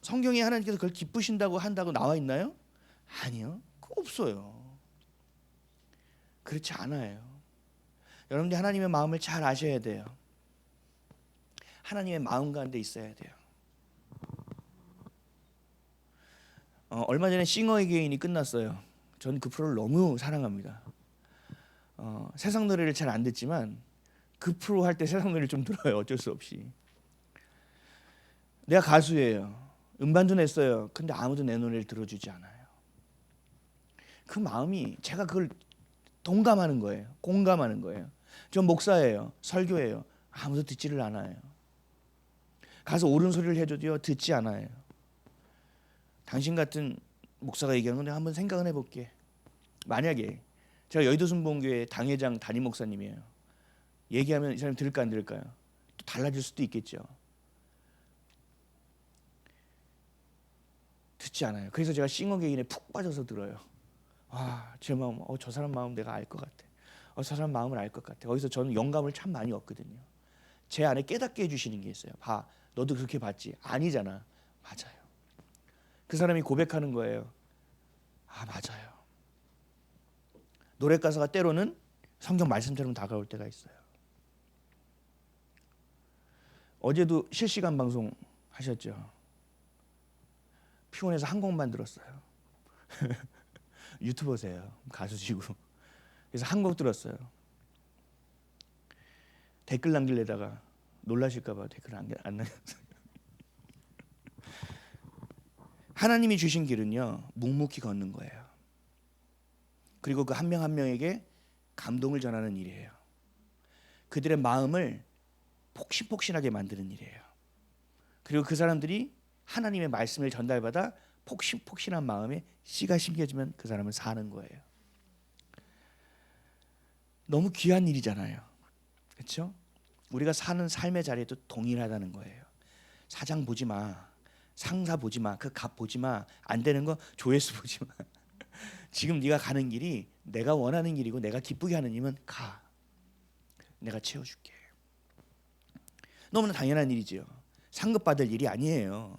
성경에 하나님께서 그걸 기쁘신다고 한다고 나와 있나요? 아니요, 그거 없어요. 그렇지 않아요. 여러분들 하나님의 마음을 잘 아셔야 돼요. 하나님의 마음 가운데 있어야 돼요. 얼마 전에 싱어의 개인이 끝났어요. 전 그 프로를 너무 사랑합니다. 세상 노래를 잘 안 듣지만 그 프로 할 때 세상 노래를 좀 들어요. 어쩔 수 없이. 내가 가수예요. 음반도 냈어요. 근데 아무도 내 노래를 들어주지 않아요. 그 마음이 제가 그걸 동감하는 거예요. 공감하는 거예요. 전 목사예요. 설교예요. 아무도 듣지를 않아요. 가서 옳은 소리를 해줘도요, 듣지 않아요. 당신 같은 목사가 얘기하는 건 내가 한번 생각은 해볼게. 만약에 제가 여의도 순복음교회 당회장 담임 목사님이에요. 얘기하면 이 사람이 들을까 안 들을까요? 또 달라질 수도 있겠죠. 듣지 않아요. 그래서 제가 싱어 개인에 푹 빠져서 들어요. 제 마음, 저 사람 마음 내가 알 것 같아. 저 사람 마음을 알 것 같아. 거기서 저는 영감을 참 많이 얻거든요. 제 안에 깨닫게 해주시는 게 있어요. 봐, 너도 그렇게 봤지? 아니잖아. 맞아요. 그 사람이 고백하는 거예요. 맞아요. 노래 가사가 때로는 성경 말씀처럼 다가올 때가 있어요. 어제도 실시간 방송 하셨죠? 피곤해서 한 곡만 들었어요. 유튜버세요. 가수시고. 그래서 한 곡 들었어요. 댓글 남기려다가 놀라실까 봐 댓글 안 남겼어요. 하나님이 주신 길은요, 묵묵히 걷는 거예요. 그리고 그 한 명 한 명에게 감동을 전하는 일이에요. 그들의 마음을 폭신폭신하게 만드는 일이에요. 그리고 그 사람들이 하나님의 말씀을 전달받아 폭신폭신한 마음에 씨가 심겨지면 그 사람은 사는 거예요. 너무 귀한 일이잖아요. 그렇죠? 우리가 사는 삶의 자리도 동일하다는 거예요. 사장 보지 마. 상사 보지 마. 그 값 보지 마. 안 되는 거 조회수 보지 마. 지금 네가 가는 길이 내가 원하는 길이고 내가 기쁘게 하는 일은 가. 내가 채워줄게. 너무나 당연한 일이지요. 상급받을 일이 아니에요.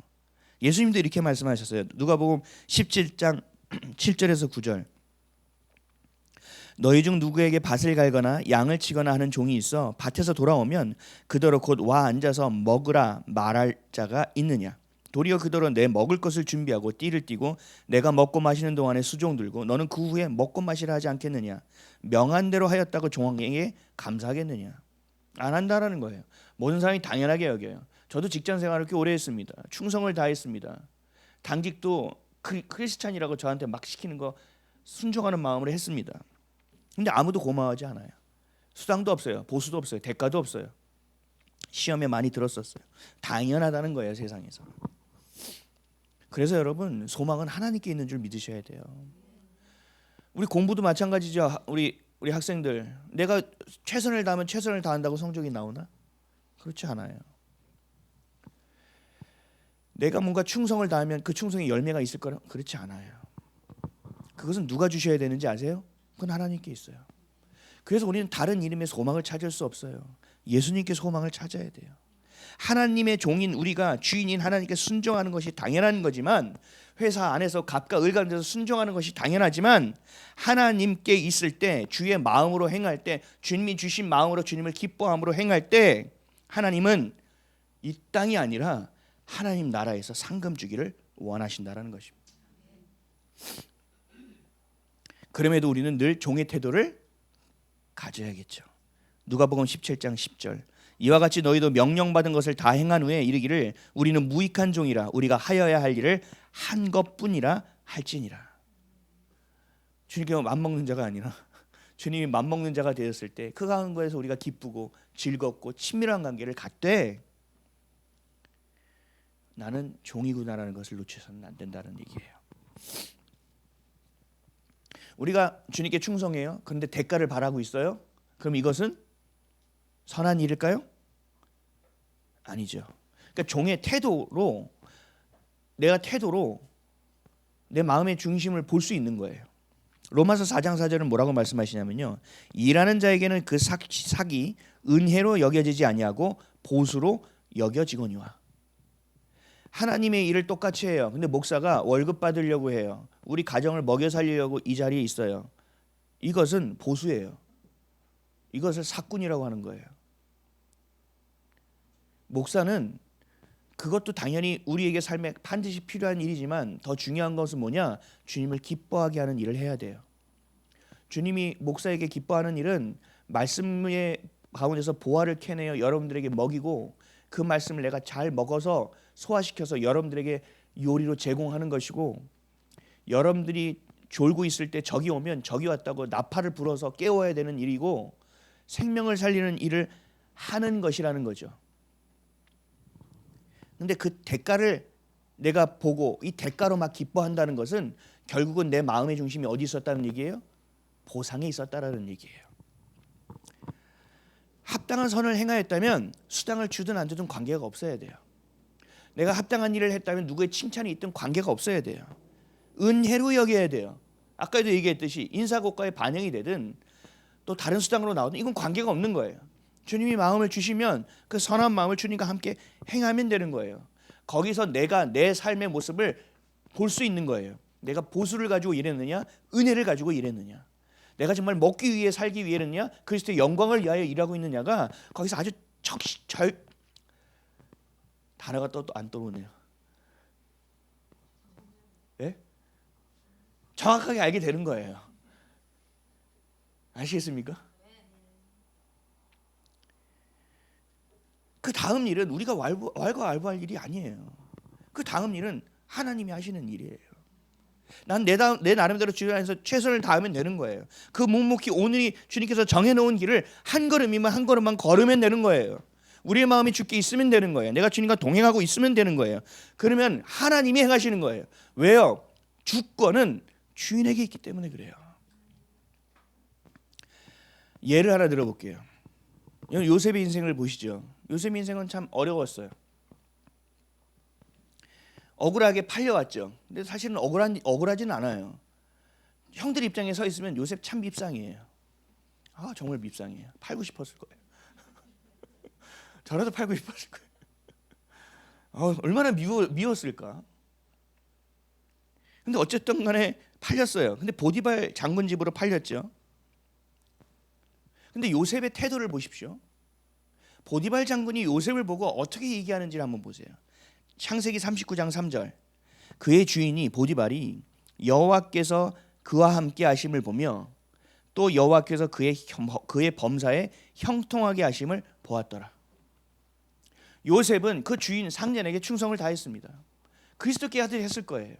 예수님도 이렇게 말씀하셨어요. 누가복음 17장 7절에서 9절. 너희 중 누구에게 밭을 갈거나 양을 치거나 하는 종이 있어 밭에서 돌아오면 그더러 곧 와 앉아서 먹으라 말할 자가 있느냐. 도리어 그더러 내 먹을 것을 준비하고 띠를 띠고 내가 먹고 마시는 동안에 수종 들고 너는 그 후에 먹고 마시라 하지 않겠느냐. 명한 대로 하였다고 종에게 감사하겠느냐. 안 한다라는 거예요. 모든 사람이 당연하게 여겨요. 저도 직장 생활을 꽤 오래 했습니다. 충성을 다했습니다. 당직도 크리스찬이라고 저한테 막 시키는 거 순종하는 마음으로 했습니다. 근데 아무도 고마워하지 않아요. 수당도 없어요. 보수도 없어요. 대가도 없어요. 시험에 많이 들었었어요. 당연하다는 거예요, 세상에서. 그래서 여러분, 소망은 하나님께 있는 줄 믿으셔야 돼요. 우리 공부도 마찬가지죠. 우리 학생들, 내가 최선을 다하면 최선을 다한다고 성적이 나오나? 그렇지 않아요. 내가 뭔가 충성을 다하면 그 충성에 열매가 있을 거라? 그렇지 않아요. 그것은 누가 주셔야 되는지 아세요? 그건 하나님께 있어요. 그래서 우리는 다른 이름의 소망을 찾을 수 없어요. 예수님께 소망을 찾아야 돼요. 하나님의 종인 우리가 주인인 하나님께 순종하는 것이 당연한 거지만, 회사 안에서 갑과 을 가운데서 순종하는 것이 당연하지만, 하나님께 있을 때 주의 마음으로 행할 때, 주님이 주신 마음으로 주님을 기뻐함으로 행할 때, 하나님은 이 땅이 아니라 하나님 나라에서 상금 주기를 원하신다라는 것입니다. 그럼에도 우리는 늘 종의 태도를 가져야겠죠. 누가복음 17장 10절. 이와 같이 너희도 명령받은 것을 다 행한 후에 이르기를 우리는 무익한 종이라 우리가 하여야 할 일을 한 것뿐이라 할지니라. 주님께 맘먹는 자가 아니라 주님이 맘먹는 자가 되었을 때 그 가운 거에서 우리가 기쁘고 즐겁고 친밀한 관계를 갖되, 나는 종이구나라는 것을 놓쳐서는 안 된다는 얘기예요. 우리가 주님께 충성해요. 그런데 대가를 바라고 있어요. 그럼 이것은 선한 일일까요? 아니죠. 그러니까 종의 태도로 내가 태도로 내 마음의 중심을 볼 수 있는 거예요. 로마서 4장 4절은 뭐라고 말씀하시냐면요. 일하는 자에게는 그 삭이 은혜로 여겨지지 아니하고 보수로 여겨지거니와. 하나님의 일을 똑같이 해요. 근데 목사가 월급 받으려고 해요. 우리 가정을 먹여 살리려고 이 자리에 있어요. 이것은 보수예요. 이것을 삭군이라고 하는 거예요. 목사는 그것도 당연히 우리에게 삶에 반드시 필요한 일이지만 더 중요한 것은 뭐냐? 주님을 기뻐하게 하는 일을 해야 돼요. 주님이 목사에게 기뻐하는 일은 말씀의 가운데서 보화를 캐내어 여러분들에게 먹이고 그 말씀을 내가 잘 먹어서 소화시켜서 여러분들에게 요리로 제공하는 것이고, 여러분들이 졸고 있을 때 적이 오면 적이 왔다고 나팔을 불어서 깨워야 되는 일이고 생명을 살리는 일을 하는 것이라는 거죠. 근데 그 대가를 내가 보고 이 대가로 막 기뻐한다는 것은 결국은 내 마음의 중심이 어디 있었다는 얘기예요? 보상에 있었다라는 얘기예요. 합당한 선을 행하였다면 수당을 주든 안 주든 관계가 없어야 돼요. 내가 합당한 일을 했다면 누구의 칭찬이 있든 관계가 없어야 돼요. 은혜로 여겨야 돼요. 아까도 얘기했듯이 인사고과에 반영이 되든 또 다른 수당으로 나오든 이건 관계가 없는 거예요. 주님이 마음을 주시면 그 선한 마음을 주님과 함께 행하면 되는 거예요. 거기서 내가 내 삶의 모습을 볼 수 있는 거예요. 내가 보수를 가지고 일했느냐, 은혜를 가지고 일했느냐, 내가 정말 먹기 위해 살기 위해느냐, 그리스도의 영광을 위하여 일하고 있느냐가 거기서 아주 단어가 또 안 떠오르네요. 예? 정확하게 알게 되는 거예요. 아시겠습니까? 그 다음 일은 우리가 왈가왈부할 일이 아니에요. 그 다음 일은 하나님이 하시는 일이에요. 난 내 나름대로 주님 안에서 최선을 다하면 되는 거예요. 그 묵묵히 오늘이 주님께서 정해놓은 길을 한 걸음이면 한 걸음만 걸으면 되는 거예요. 우리의 마음이 주께 있으면 되는 거예요. 내가 주님과 동행하고 있으면 되는 거예요. 그러면 하나님이 행하시는 거예요. 왜요? 주권은 주인에게 있기 때문에 그래요. 예를 하나 들어볼게요. 요셉의 인생을 보시죠. 요셉의 인생은 참 어려웠어요. 억울하게 팔려왔죠. 근데 사실은 억울하지는 않아요. 형들 입장에 서 있으면 요셉 참 밉상이에요. 아, 정말 밉상이에요. 팔고 싶었을 거예요. 저라도 팔고 싶었을 거예요. 얼마나 미웠을까. 근데 어쨌든 간에 팔렸어요. 근데 보디발 장군 집으로 팔렸죠. 근데 요셉의 태도를 보십시오. 보디발 장군이 요셉을 보고 어떻게 얘기하는지를 한번 보세요. 창세기 39장 3절. 그의 주인이 보디발이 여호와께서 그와 함께 하심을 보며 또 여호와께서 그의 범사에 형통하게 하심을 보았더라. 요셉은 그 주인 상전에게 충성을 다했습니다. 그리스도께 하듯 했을 거예요.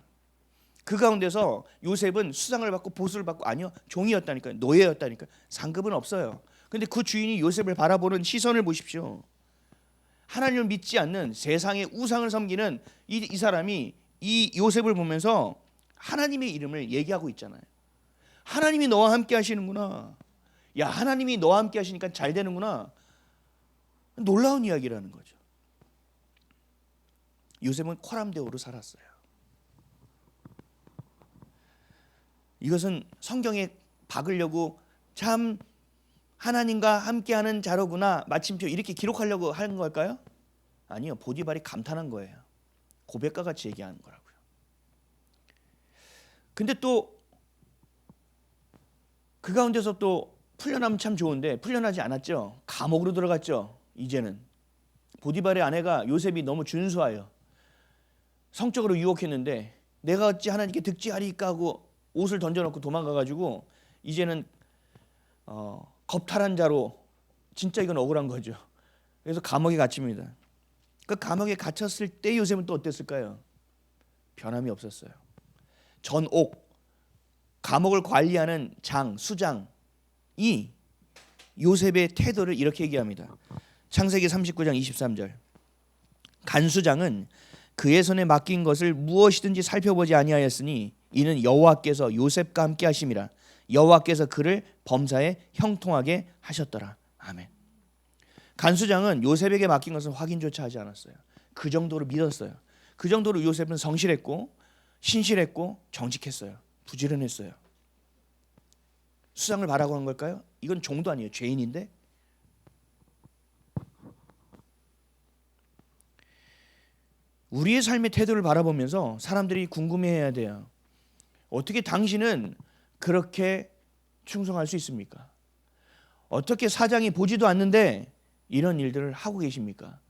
그 가운데서 요셉은 수상을 받고 보수를 받고, 아니요, 종이었다니까요. 노예였다니까요. 상급은 없어요. 근데 그 주인이 요셉을 바라보는 시선을 보십시오. 하나님을 믿지 않는 세상의 우상을 섬기는 이 사람이 이 요셉을 보면서 하나님의 이름을 얘기하고 있잖아요. 하나님이 너와 함께 하시는구나. 야, 하나님이 너와 함께 하시니까 잘 되는구나. 놀라운 이야기라는 거죠. 요셉은 코람데오로 살았어요. 이것은 성경에 박으려고 참 하나님과 함께하는 자로구나 마침표 이렇게 기록하려고 하는 걸까요? 아니요. 보디발이 감탄한 거예요. 고백과 같이 얘기하는 거라고요. 근데 또 그 가운데서 또 풀려나면 참 좋은데 풀려나지 않았죠. 감옥으로 들어갔죠. 이제는 보디발의 아내가 요셉이 너무 준수하여 성적으로 유혹했는데 내가 어찌 하나님께 득지하리까 하고 옷을 던져놓고 도망가가지고 이제는 겁탈한 자로, 진짜 이건 억울한 거죠. 그래서 감옥에 갇힙니다. 그 감옥에 갇혔을 때 요셉은 또 어땠을까요? 변함이 없었어요. 전옥, 감옥을 관리하는 수장이 요셉의 태도를 이렇게 얘기합니다. 창세기 39장 23절. 간수장은 그의 손에 맡긴 것을 무엇이든지 살펴보지 아니하였으니 이는 여호와께서 요셉과 함께 하심이라. 여호와께서 그를 범사에 형통하게 하셨더라. 아멘. 간수장은 요셉에게 맡긴 것을 확인조차 하지 않았어요. 그 정도로 믿었어요. 그 정도로 요셉은 성실했고 신실했고 정직했어요. 부지런했어요. 수상을 바라고 한 걸까요? 이건 종도 아니에요. 죄인인데. 우리의 삶의 태도를 바라보면서 사람들이 궁금해해야 돼요. 어떻게 당신은 그렇게 충성할 수 있습니까? 어떻게 사장이 보지도 않는데 이런 일들을 하고 계십니까?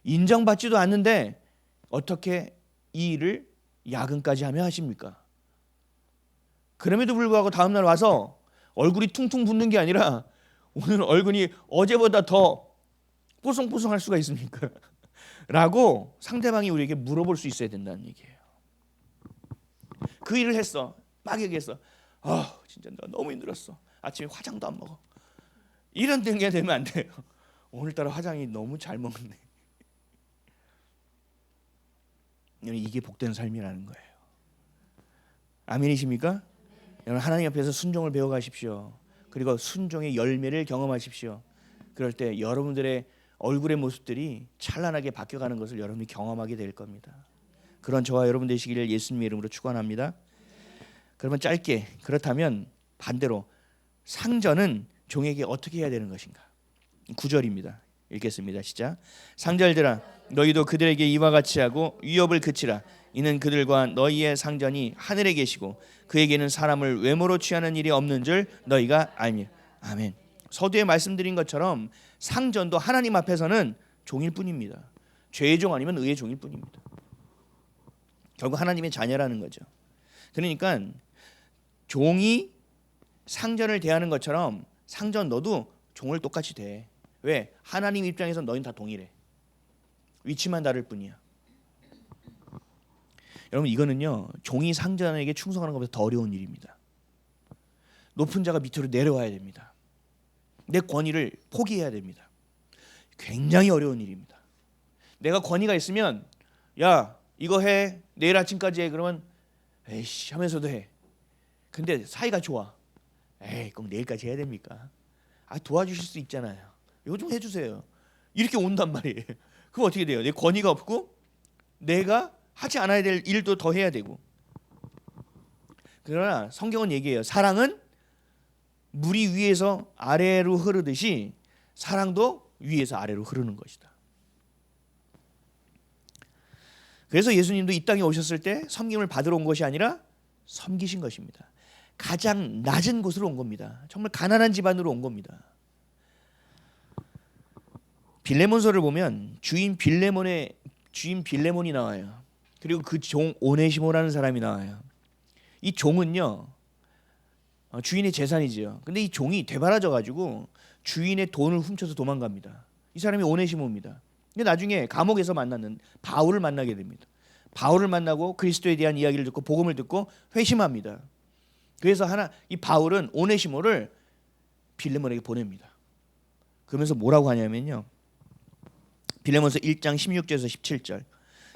인정받지도 않는데 어떻게 이 일을 야근까지 하며 하십니까? 그럼에도 불구하고 다음날 와서 얼굴이 퉁퉁 붓는 게 아니라 오늘 얼굴이 어제보다 더 뽀송뽀송할 수가 있습니까? 라고 상대방이 우리에게 물어볼 수 있어야 된다는 얘기예요. 그 일을 했어. 막 얘기했어. 진짜 내가 너무 힘들었어. 아침에 화장도 안 먹어. 이런 게 되면 안 돼요. 오늘따라 화장이 너무 잘 먹네. 이게 복된 삶이라는 거예요. 아멘이십니까? 여러분, 하나님 앞에서 순종을 배워가십시오. 그리고 순종의 열매를 경험하십시오. 그럴 때 여러분들의 얼굴의 모습들이 찬란하게 바뀌어가는 것을 여러분이 경험하게 될 겁니다. 그런 저와 여러분 되시기를 예수님의 이름으로 축원합니다. 그러면 짧게, 그렇다면 반대로 상전은 종에게 어떻게 해야 되는 것인가? 9절입니다. 읽겠습니다. 시작. 상절들아, 너희도 그들에게 이와 같이 하고 위협을 그치라. 이는 그들과 너희의 상전이 하늘에 계시고 그에게는 사람을 외모로 취하는 일이 없는 줄 너희가 알미. 아멘. 서두에 말씀드린 것처럼 상전도 하나님 앞에서는 종일 뿐입니다. 죄의 종 아니면 의의 종일 뿐입니다. 결국 하나님의 자녀라는 거죠. 그러니까 종이 상전을 대하는 것처럼 상전 너도 종을 똑같이 대해. 왜? 하나님 입장에서 너희는 다 동일해. 위치만 다를 뿐이야. 여러분, 이거는요, 종이 상전에게 충성하는 것보다 더 어려운 일입니다. 높은 자가 밑으로 내려와야 됩니다. 내 권위를 포기해야 됩니다. 굉장히 어려운 일입니다. 내가 권위가 있으면 야 이거 해, 내일 아침까지 해. 그러면 에이씨 하면서도 해. 근데 사이가 좋아. 에이 꼭 내일까지 해야 됩니까? 도와주실 수 있잖아요. 이거 좀 해주세요. 이렇게 온단 말이에요. 그럼 어떻게 돼요? 내 권위가 없고 내가 하지 않아야 될 일도 더 해야 되고. 그러나 성경은 얘기해요. 사랑은 물이 위에서 아래로 흐르듯이 사랑도 위에서 아래로 흐르는 것이다. 그래서 예수님도 이 땅에 오셨을 때 섬김을 받으러 온 것이 아니라 섬기신 것입니다. 가장 낮은 곳으로 온 겁니다. 정말 가난한 집안으로 온 겁니다. 빌레몬서를 보면 주인 빌레몬이 나와요. 그리고 그 종 오네시모라는 사람이 나와요. 이 종은요 주인의 재산이지요. 근데 이 종이 되바라져 가지고 주인의 돈을 훔쳐서 도망갑니다. 이 사람이 오네시모입니다. 근데 나중에 감옥에서 만나는 바울을 만나게 됩니다. 바울을 만나고 그리스도에 대한 이야기를 듣고 복음을 듣고 회심합니다. 그래서 이 바울은 오네시모를 빌레몬에게 보냅니다. 그러면서 뭐라고 하냐면요. 빌레몬서 1장 16절에서 17절.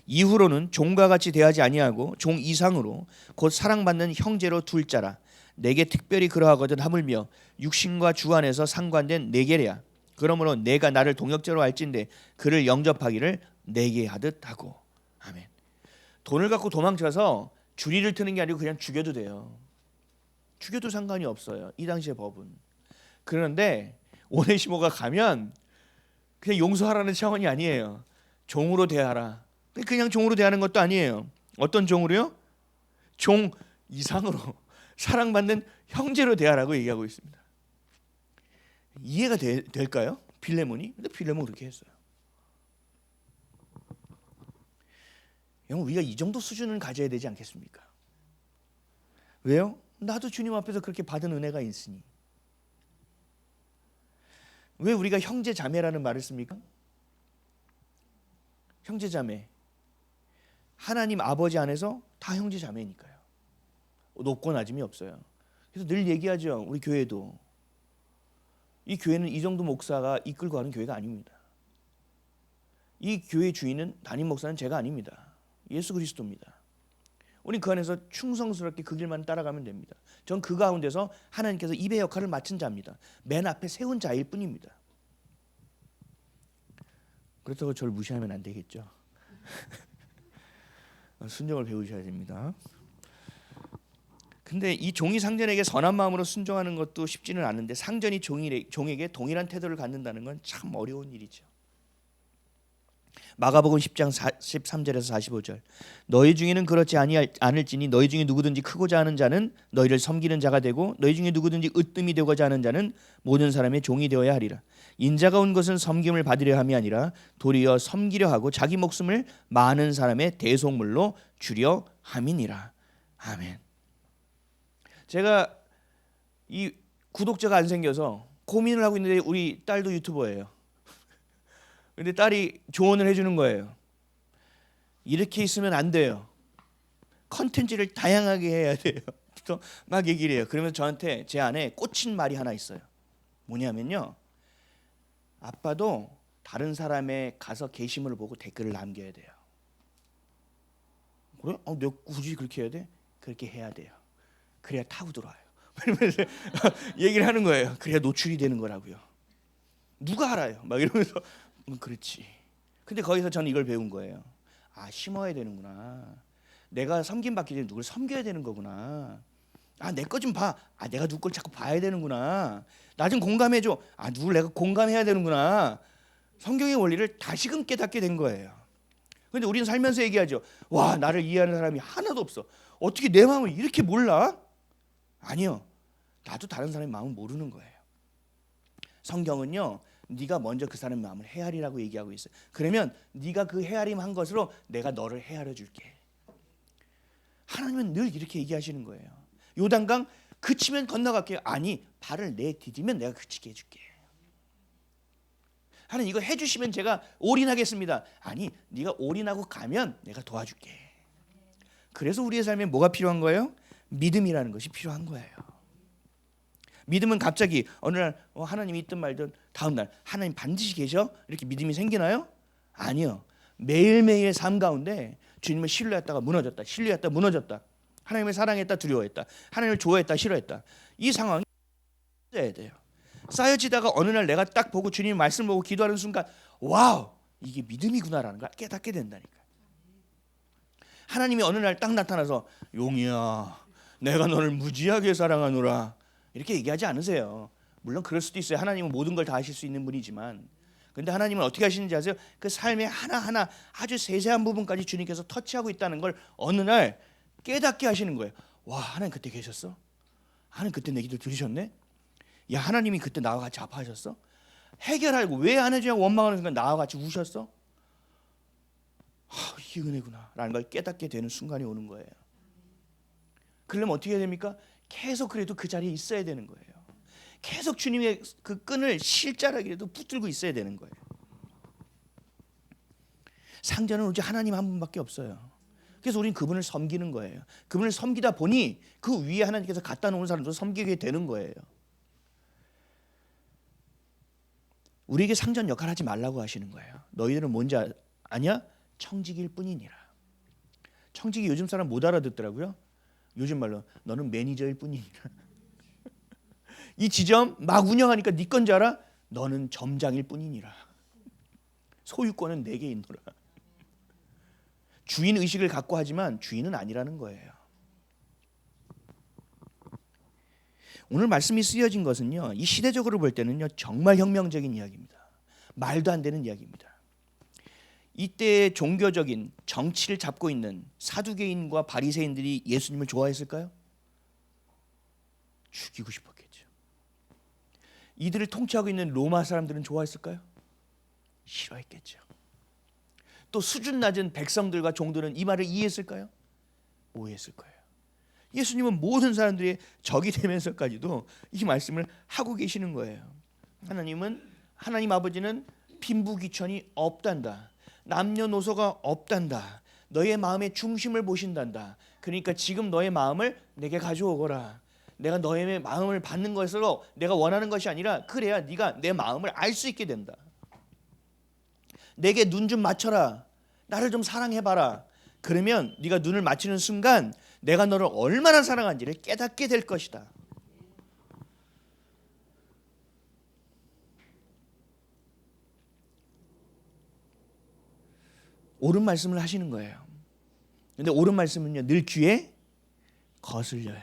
이후로는 종과 같이 대하지 아니하고 종 이상으로 곧 사랑받는 형제로 둘 자라. 내게 특별히 그러하거든 하물며 육신과 주 안에서 상관된 내게랴. 그러므로 내가 나를 동역자로 할진대 그를 영접하기를 내게 하듯 하고. 아멘. 돈을 갖고 도망쳐서 주리를 트는 게 아니고 그냥 죽여도 돼요. 죽여도 상관이 없어요. 이 당시의 법은. 그런데 오네시모가 가면 그냥 용서하라는 차원이 아니에요. 종으로 대하라. 그냥 종으로 대하는 것도 아니에요. 어떤 종으로요? 종 이상으로 사랑받는 형제로 대하라고 얘기하고 있습니다. 이해가 될까요? 빌레몬이? 근데 빌레몬 그렇게 했어요. 여러분, 우리가 이 정도 수준을 가져야 되지 않겠습니까? 왜요? 나도 주님 앞에서 그렇게 받은 은혜가 있으니. 왜 우리가 형제 자매라는 말을 씁니까? 형제 자매. 하나님 아버지 안에서 다 형제 자매니까요. 높고 낮음이 없어요. 그래서 늘 얘기하죠. 우리 교회도. 이 교회는 이 정도 목사가 이끌고 가는 교회가 아닙니다. 이 교회 주인은 담임 목사는 제가 아닙니다. 예수 그리스도입니다. 우린 그 안에서 충성스럽게 그 길만 따라가면 됩니다. 전 그 가운데서 하나님께서 입의 역할을 맡은 자입니다. 맨 앞에 세운 자일 뿐입니다. 그렇다고 저를 무시하면 안 되겠죠. 순종을 배우셔야 됩니다. 근데 이 종이 상전에게 선한 마음으로 순종하는 것도 쉽지는 않은데 상전이 종에게 동일한 태도를 갖는다는 건 참 어려운 일이죠. 마가복음 10장 13절에서 45절 너희 중에는 그렇지 않을지니 너희 중에 누구든지 크고자 하는 자는 너희를 섬기는 자가 되고 너희 중에 누구든지 으뜸이 되고자 하는 자는 모든 사람의 종이 되어야 하리라. 인자가 온 것은 섬김을 받으려 함이 아니라 도리어 섬기려 하고 자기 목숨을 많은 사람의 대속물로 주려 함이니라. 아멘. 제가 이 구독자가 안 생겨서 고민을 하고 있는데 우리 딸도 유튜버예요. 근데 딸이 조언을 해주는 거예요. 이렇게 있으면 안 돼요. 컨텐츠를 다양하게 해야 돼요. 그래서 막 얘기를 해요. 그러면서 저한테 제 안에 꽂힌 말이 하나 있어요. 뭐냐면요. 아빠도 다른 사람의 가서 게시물을 보고 댓글을 남겨야 돼요. 그래? 내가 굳이 그렇게 해야 돼? 그렇게 해야 돼요. 그래야 타고 들어와요. 얘기를 하는 거예요. 그래야 노출이 되는 거라고요. 누가 알아요? 막 이러면서 그렇지. 근데 거기서 저는 이걸 배운 거예요. 아, 심어야 되는구나. 내가 섬김 받기 전에 누굴 섬겨야 되는 거구나. 아, 내 거 좀 봐. 아, 내가 누구 걸 자꾸 봐야 되는구나. 나 좀 공감해 줘. 아, 누굴 내가 공감해야 되는구나. 성경의 원리를 다시금 깨닫게 된 거예요. 근데 우리는 살면서 얘기하죠. 와, 나를 이해하는 사람이 하나도 없어. 어떻게 내 마음을 이렇게 몰라? 아니요. 나도 다른 사람의 마음을 모르는 거예요. 성경은요. 네가 먼저 그 사람의 마음을 헤아리라고 얘기하고 있어요. 그러면 네가 그 헤아림 한 것으로 내가 너를 헤아려 줄게. 하나님은 늘 이렇게 얘기하시는 거예요. 요단강 그치면 건너갈게요. 아니, 발을 내디디면 내가 그치게 해줄게. 하나님 이거 해주시면 제가 올인하겠습니다. 아니, 네가 올인하고 가면 내가 도와줄게. 그래서 우리의 삶에 뭐가 필요한 거예요? 믿음이라는 것이 필요한 거예요. 믿음은 갑자기 어느 날 하나님이 있든 말든 다음 날 하나님 반드시 계셔? 이렇게 믿음이 생기나요? 아니요. 매일매일의 삶 가운데 주님을 신뢰했다가 무너졌다. 신뢰했다 무너졌다. 하나님을 사랑했다 두려워했다. 하나님을 좋아했다 싫어했다. 이 상황이 쌓여야 돼요. 쌓여지다가 어느 날 내가 딱 보고 주님 말씀 보고 기도하는 순간 와우, 이게 믿음이구나라는 걸 깨닫게 된다니까. 하나님이 어느 날 딱 나타나서 용이야, 내가 너를 무지하게 사랑하노라 이렇게 얘기하지 않으세요. 물론 그럴 수도 있어요. 하나님은 모든 걸 다 하실 수 있는 분이지만, 근데 하나님은 어떻게 하시는지 아세요? 그 삶의 하나하나 아주 세세한 부분까지 주님께서 터치하고 있다는 걸 어느 날 깨닫게 하시는 거예요. 와, 하나님 그때 계셨어? 하나님 그때 내 기도 들으셨네? 야, 하나님이 그때 나와 같이 아파하셨어? 해결하고 왜 안 해주냐고 원망하는 순간 나와 같이 우셨어? 이게 은혜구나 라는 걸 깨닫게 되는 순간이 오는 거예요. 그러면 어떻게 해야 됩니까? 계속 그래도 그 자리에 있어야 되는 거예요. 계속 주님의 그 끈을 실자락이라도 붙들고 있어야 되는 거예요. 상전은 오직 하나님 한 분밖에 없어요. 그래서 우리는 그분을 섬기는 거예요. 그분을 섬기다 보니 그 위에 하나님께서 갖다 놓은 사람도 섬기게 되는 거예요. 우리에게 상전 역할 하지 말라고 하시는 거예요. 너희들은 뭔지 아냐? 청직일 뿐이니라. 청직이 요즘 사람 못 알아듣더라고요. 요즘 말로 너는 매니저일 뿐이니라. 이 지점 막 운영하니까 네 건 줄 알아? 너는 점장일 뿐이니라. 소유권은 내게 있노라. 주인 의식을 갖고 하지만 주인은 아니라는 거예요. 오늘 말씀이 쓰여진 것은요, 이 시대적으로 볼 때는요 정말 혁명적인 이야기입니다. 말도 안 되는 이야기입니다. 이때 종교적인 정치를 잡고 있는 사두개인과 바리새인들이 예수님을 좋아했을까요? 죽이고 싶었겠죠. 이들을 통치하고 있는 로마 사람들은 좋아했을까요? 싫어했겠죠. 또 수준 낮은 백성들과 종들은 이 말을 이해했을까요? 오해했을 거예요. 예수님은 모든 사람들의 적이 되면서까지도 이 말씀을 하고 계시는 거예요. 하나님 아버지는 빈부귀천이 없단다. 남녀노소가 없단다. 너의 마음의 중심을 보신단다. 그러니까 지금 너의 마음을 내게 가져오거라. 내가 너의 마음을 받는 것으로 내가 원하는 것이 아니라 그래야 네가 내 마음을 알 수 있게 된다. 내게 눈 좀 맞춰라. 나를 좀 사랑해봐라. 그러면 네가 눈을 맞추는 순간 내가 너를 얼마나 사랑한지를 깨닫게 될 것이다. 옳은 말씀을 하시는 거예요. 근데 옳은 말씀은요, 늘 귀에 거슬려요.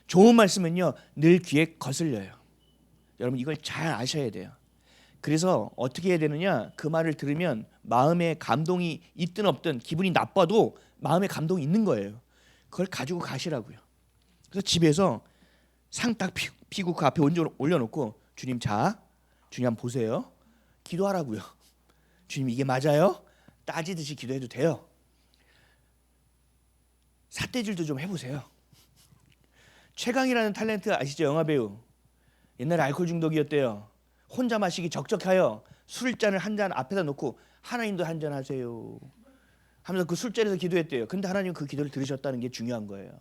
좋은 말씀은요, 늘 귀에 거슬려요. 여러분 이걸 잘 아셔야 돼요. 그래서 어떻게 해야 되느냐, 그 말을 들으면 마음에 감동이 있든 없든 기분이 나빠도 마음에 감동이 있는 거예요. 그걸 가지고 가시라고요. 그래서 집에서 상 딱 피고 그 앞에 올려놓고 주님, 자, 주님 한번 보세요. 기도하라고요. 주님 이게 맞아요? 따지듯이 기도해도 돼요. 삿대질도 좀 해보세요. 최강이라는 탤런트 아시죠? 영화배우. 옛날에 알코올 중독이었대요. 혼자 마시기 적적하여 술잔을 한 잔 앞에다 놓고 하나님도 한 잔 하세요 하면서 그 술자리에서 기도했대요. 근데 하나님은 그 기도를 들으셨다는 게 중요한 거예요.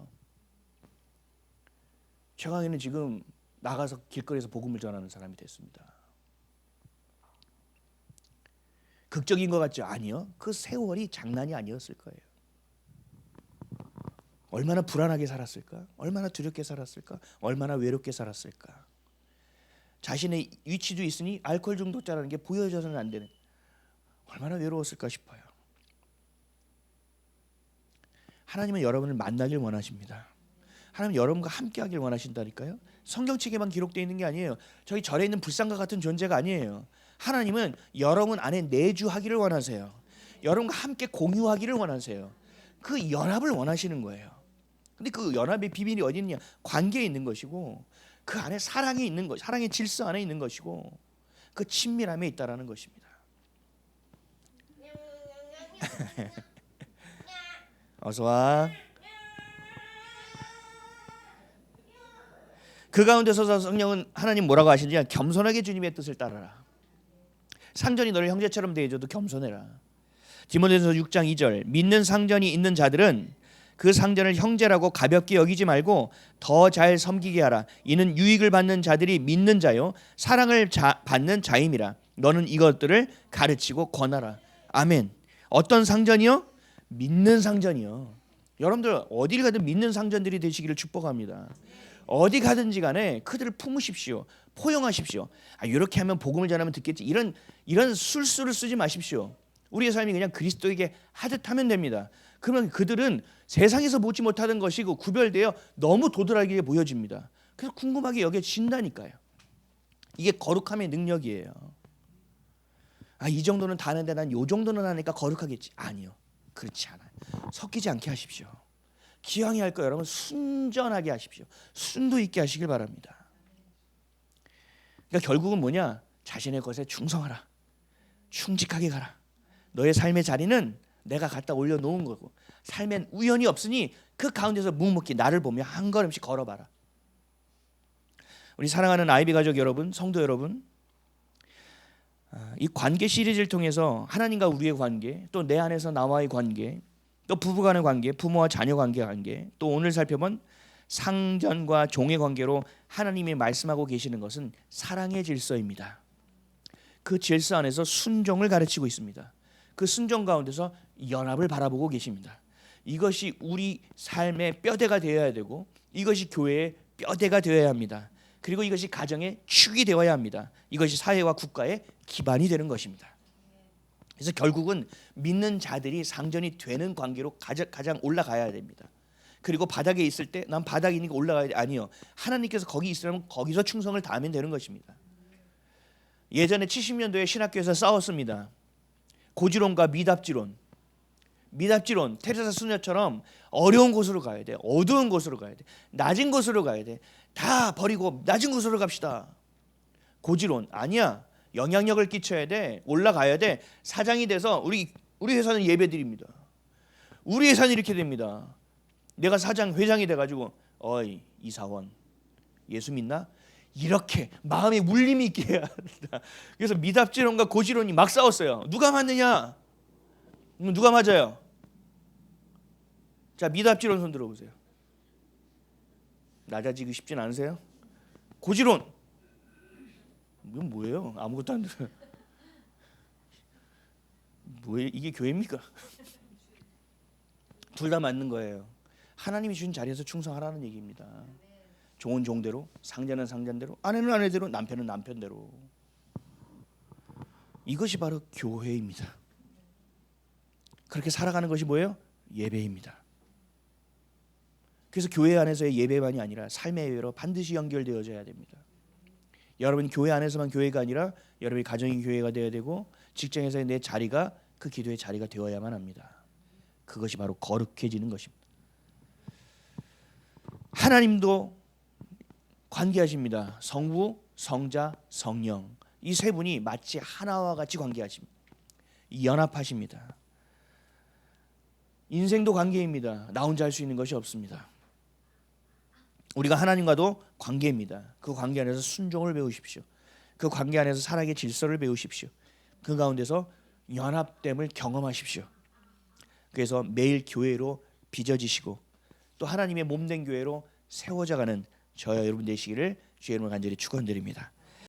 최강희는 지금 나가서 길거리에서 복음을 전하는 사람이 됐습니다. 극적인 것 같죠? 아니요. 그 세월이 장난이 아니었을 거예요. 얼마나 불안하게 살았을까? 얼마나 두렵게 살았을까? 얼마나 외롭게 살았을까? 자신의 위치도 있으니 알코올 중독자라는 게 보여져서는 안 되는, 얼마나 외로웠을까 싶어요. 하나님은 여러분을 만나길 원하십니다. 하나님은 여러분과 함께 하길 원하신다니까요. 성경책에만 기록되어 있는 게 아니에요. 저희 절에 있는 불상과 같은 존재가 아니에요. 하나님은 여러분 안에 내주하기를 원하세요. 여러분과 함께 공유하기를 원하세요. 그 연합을 원하시는 거예요. 근데 그 연합의 비밀이 어디 있냐? 관계에 있는 것이고, 그 안에 사랑이 있는 것, 사랑의 질서 안에 있는 것이고, 그 친밀함에 있다라는 것입니다. 어서 와. 그 가운데 서서 성령은 하나님 뭐라고 하시는지, 겸손하게 주님의 뜻을 따르라. 상전이 너를 형제처럼 대해줘도 겸손해라. 디모데전서 6장 2절, 믿는 상전이 있는 자들은 그 상전을 형제라고 가볍게 여기지 말고 더 잘 섬기게 하라. 이는 유익을 받는 자들이 믿는 자요 사랑을 받는 자임이라. 너는 이것들을 가르치고 권하라. 아멘. 어떤 상전이요? 믿는 상전이요. 여러분들 어디를 가든 믿는 상전들이 되시기를 축복합니다. 어디 가든지 간에 그들을 품으십시오. 포용하십시오. 이렇게 하면 복음을 전하면 듣겠지, 이런 술수를 쓰지 마십시오. 우리의 삶이 그냥 그리스도에게 하듯 하면 됩니다. 그러면 그들은 세상에서 보지 못하던 것이고 구별되어 너무 도드라지게 보여집니다. 그래서 궁금하게 여겨진다니까요. 이게 거룩함의 능력이에요. 이 정도는 다 하는데 난 이 정도는 하니까 거룩하겠지. 아니요, 그렇지 않아요. 섞이지 않게 하십시오. 기왕에 할 거 여러분 순전하게 하십시오. 순도 있게 하시길 바랍니다. 그러니까 결국은 뭐냐? 자신의 것에 충성하라. 충직하게 가라. 너의 삶의 자리는 내가 갖다 올려놓은 거고, 삶엔 우연이 없으니 그 가운데서 묵묵히 나를 보며 한 걸음씩 걸어봐라. 우리 사랑하는 아이비 가족 여러분, 성도 여러분, 이 관계 시리즈를 통해서 하나님과 우리의 관계, 또 내 안에서 나와의 관계, 또 부부간의 관계, 부모와 자녀 관계, 또 오늘 살펴본 상전과 종의 관계로 하나님이 말씀하고 계시는 것은 사랑의 질서입니다. 그 질서 안에서 순종을 가르치고 있습니다. 그 순종 가운데서 연합을 바라보고 계십니다. 이것이 우리 삶의 뼈대가 되어야 되고, 이것이 교회의 뼈대가 되어야 합니다. 그리고 이것이 가정의 축이 되어야 합니다. 이것이 사회와 국가의 기반이 되는 것입니다. 그래서 결국은 믿는 자들이 상전이 되는 관계로 가장 올라가야 됩니다. 그리고 바닥에 있을 때 난 바닥이니까 올라가야 돼. 아니요. 하나님께서 거기 있으면 거기서 충성을 다하면 되는 것입니다. 예전에 70년도에 신학교에서 싸웠습니다. 고지론과 미답지론. 미답지론, 테레사 수녀처럼 어려운 곳으로 가야 돼. 어두운 곳으로 가야 돼. 낮은 곳으로 가야 돼. 다 버리고 낮은 곳으로 갑시다. 고지론, 아니야. 영향력을 끼쳐야 돼. 올라가야 돼. 사장이 돼서 우리 회사는 예배드립니다. 우리 회사는 이렇게 됩니다. 내가 회장이 돼가지고 어이 이사원 예수 믿나? 이렇게 마음에 울림이 있게 해야 한다. 그래서 미답지론과 고지론이 막 싸웠어요. 누가 맞느냐? 누가 맞아요? 자, 미답지론 손 들어보세요. 낮아지기 쉽진 않으세요? 고지론, 이건 뭐예요? 아무것도 안 들어요. 뭐예요? 이게 교회입니까? 둘 다 맞는 거예요. 하나님이 주신 자리에서 충성하라는 얘기입니다. 종은 종대로, 상자는 상자대로, 아내는 아내대로, 남편은 남편대로. 이것이 바로 교회입니다. 그렇게 살아가는 것이 뭐예요? 예배입니다. 그래서 교회 안에서의 예배만이 아니라 삶의 예배로 반드시 연결되어져야 됩니다. 여러분 교회 안에서만 교회가 아니라 여러분이 가정이 교회가 되어야 되고 직장에서의 내 자리가 그 기도의 자리가 되어야만 합니다. 그것이 바로 거룩해지는 것입니다. 하나님도 관계하십니다. 성부, 성자, 성령 이 세 분이 마치 하나와 같이 관계하십니다. 연합하십니다. 인생도 관계입니다. 나 혼자 할 수 있는 것이 없습니다. 우리가 하나님과도 관계입니다. 그 관계 안에서 순종을 배우십시오. 그 관계 안에서 사랑의 질서를 배우십시오. 그 가운데서 연합됨을 경험하십시오. 그래서 매일 교회로 빚어지시고 또 하나님의 몸된 교회로 세워져가는 저와 여러분 되시기를 주의 이름으로 간절히 축원드립니다.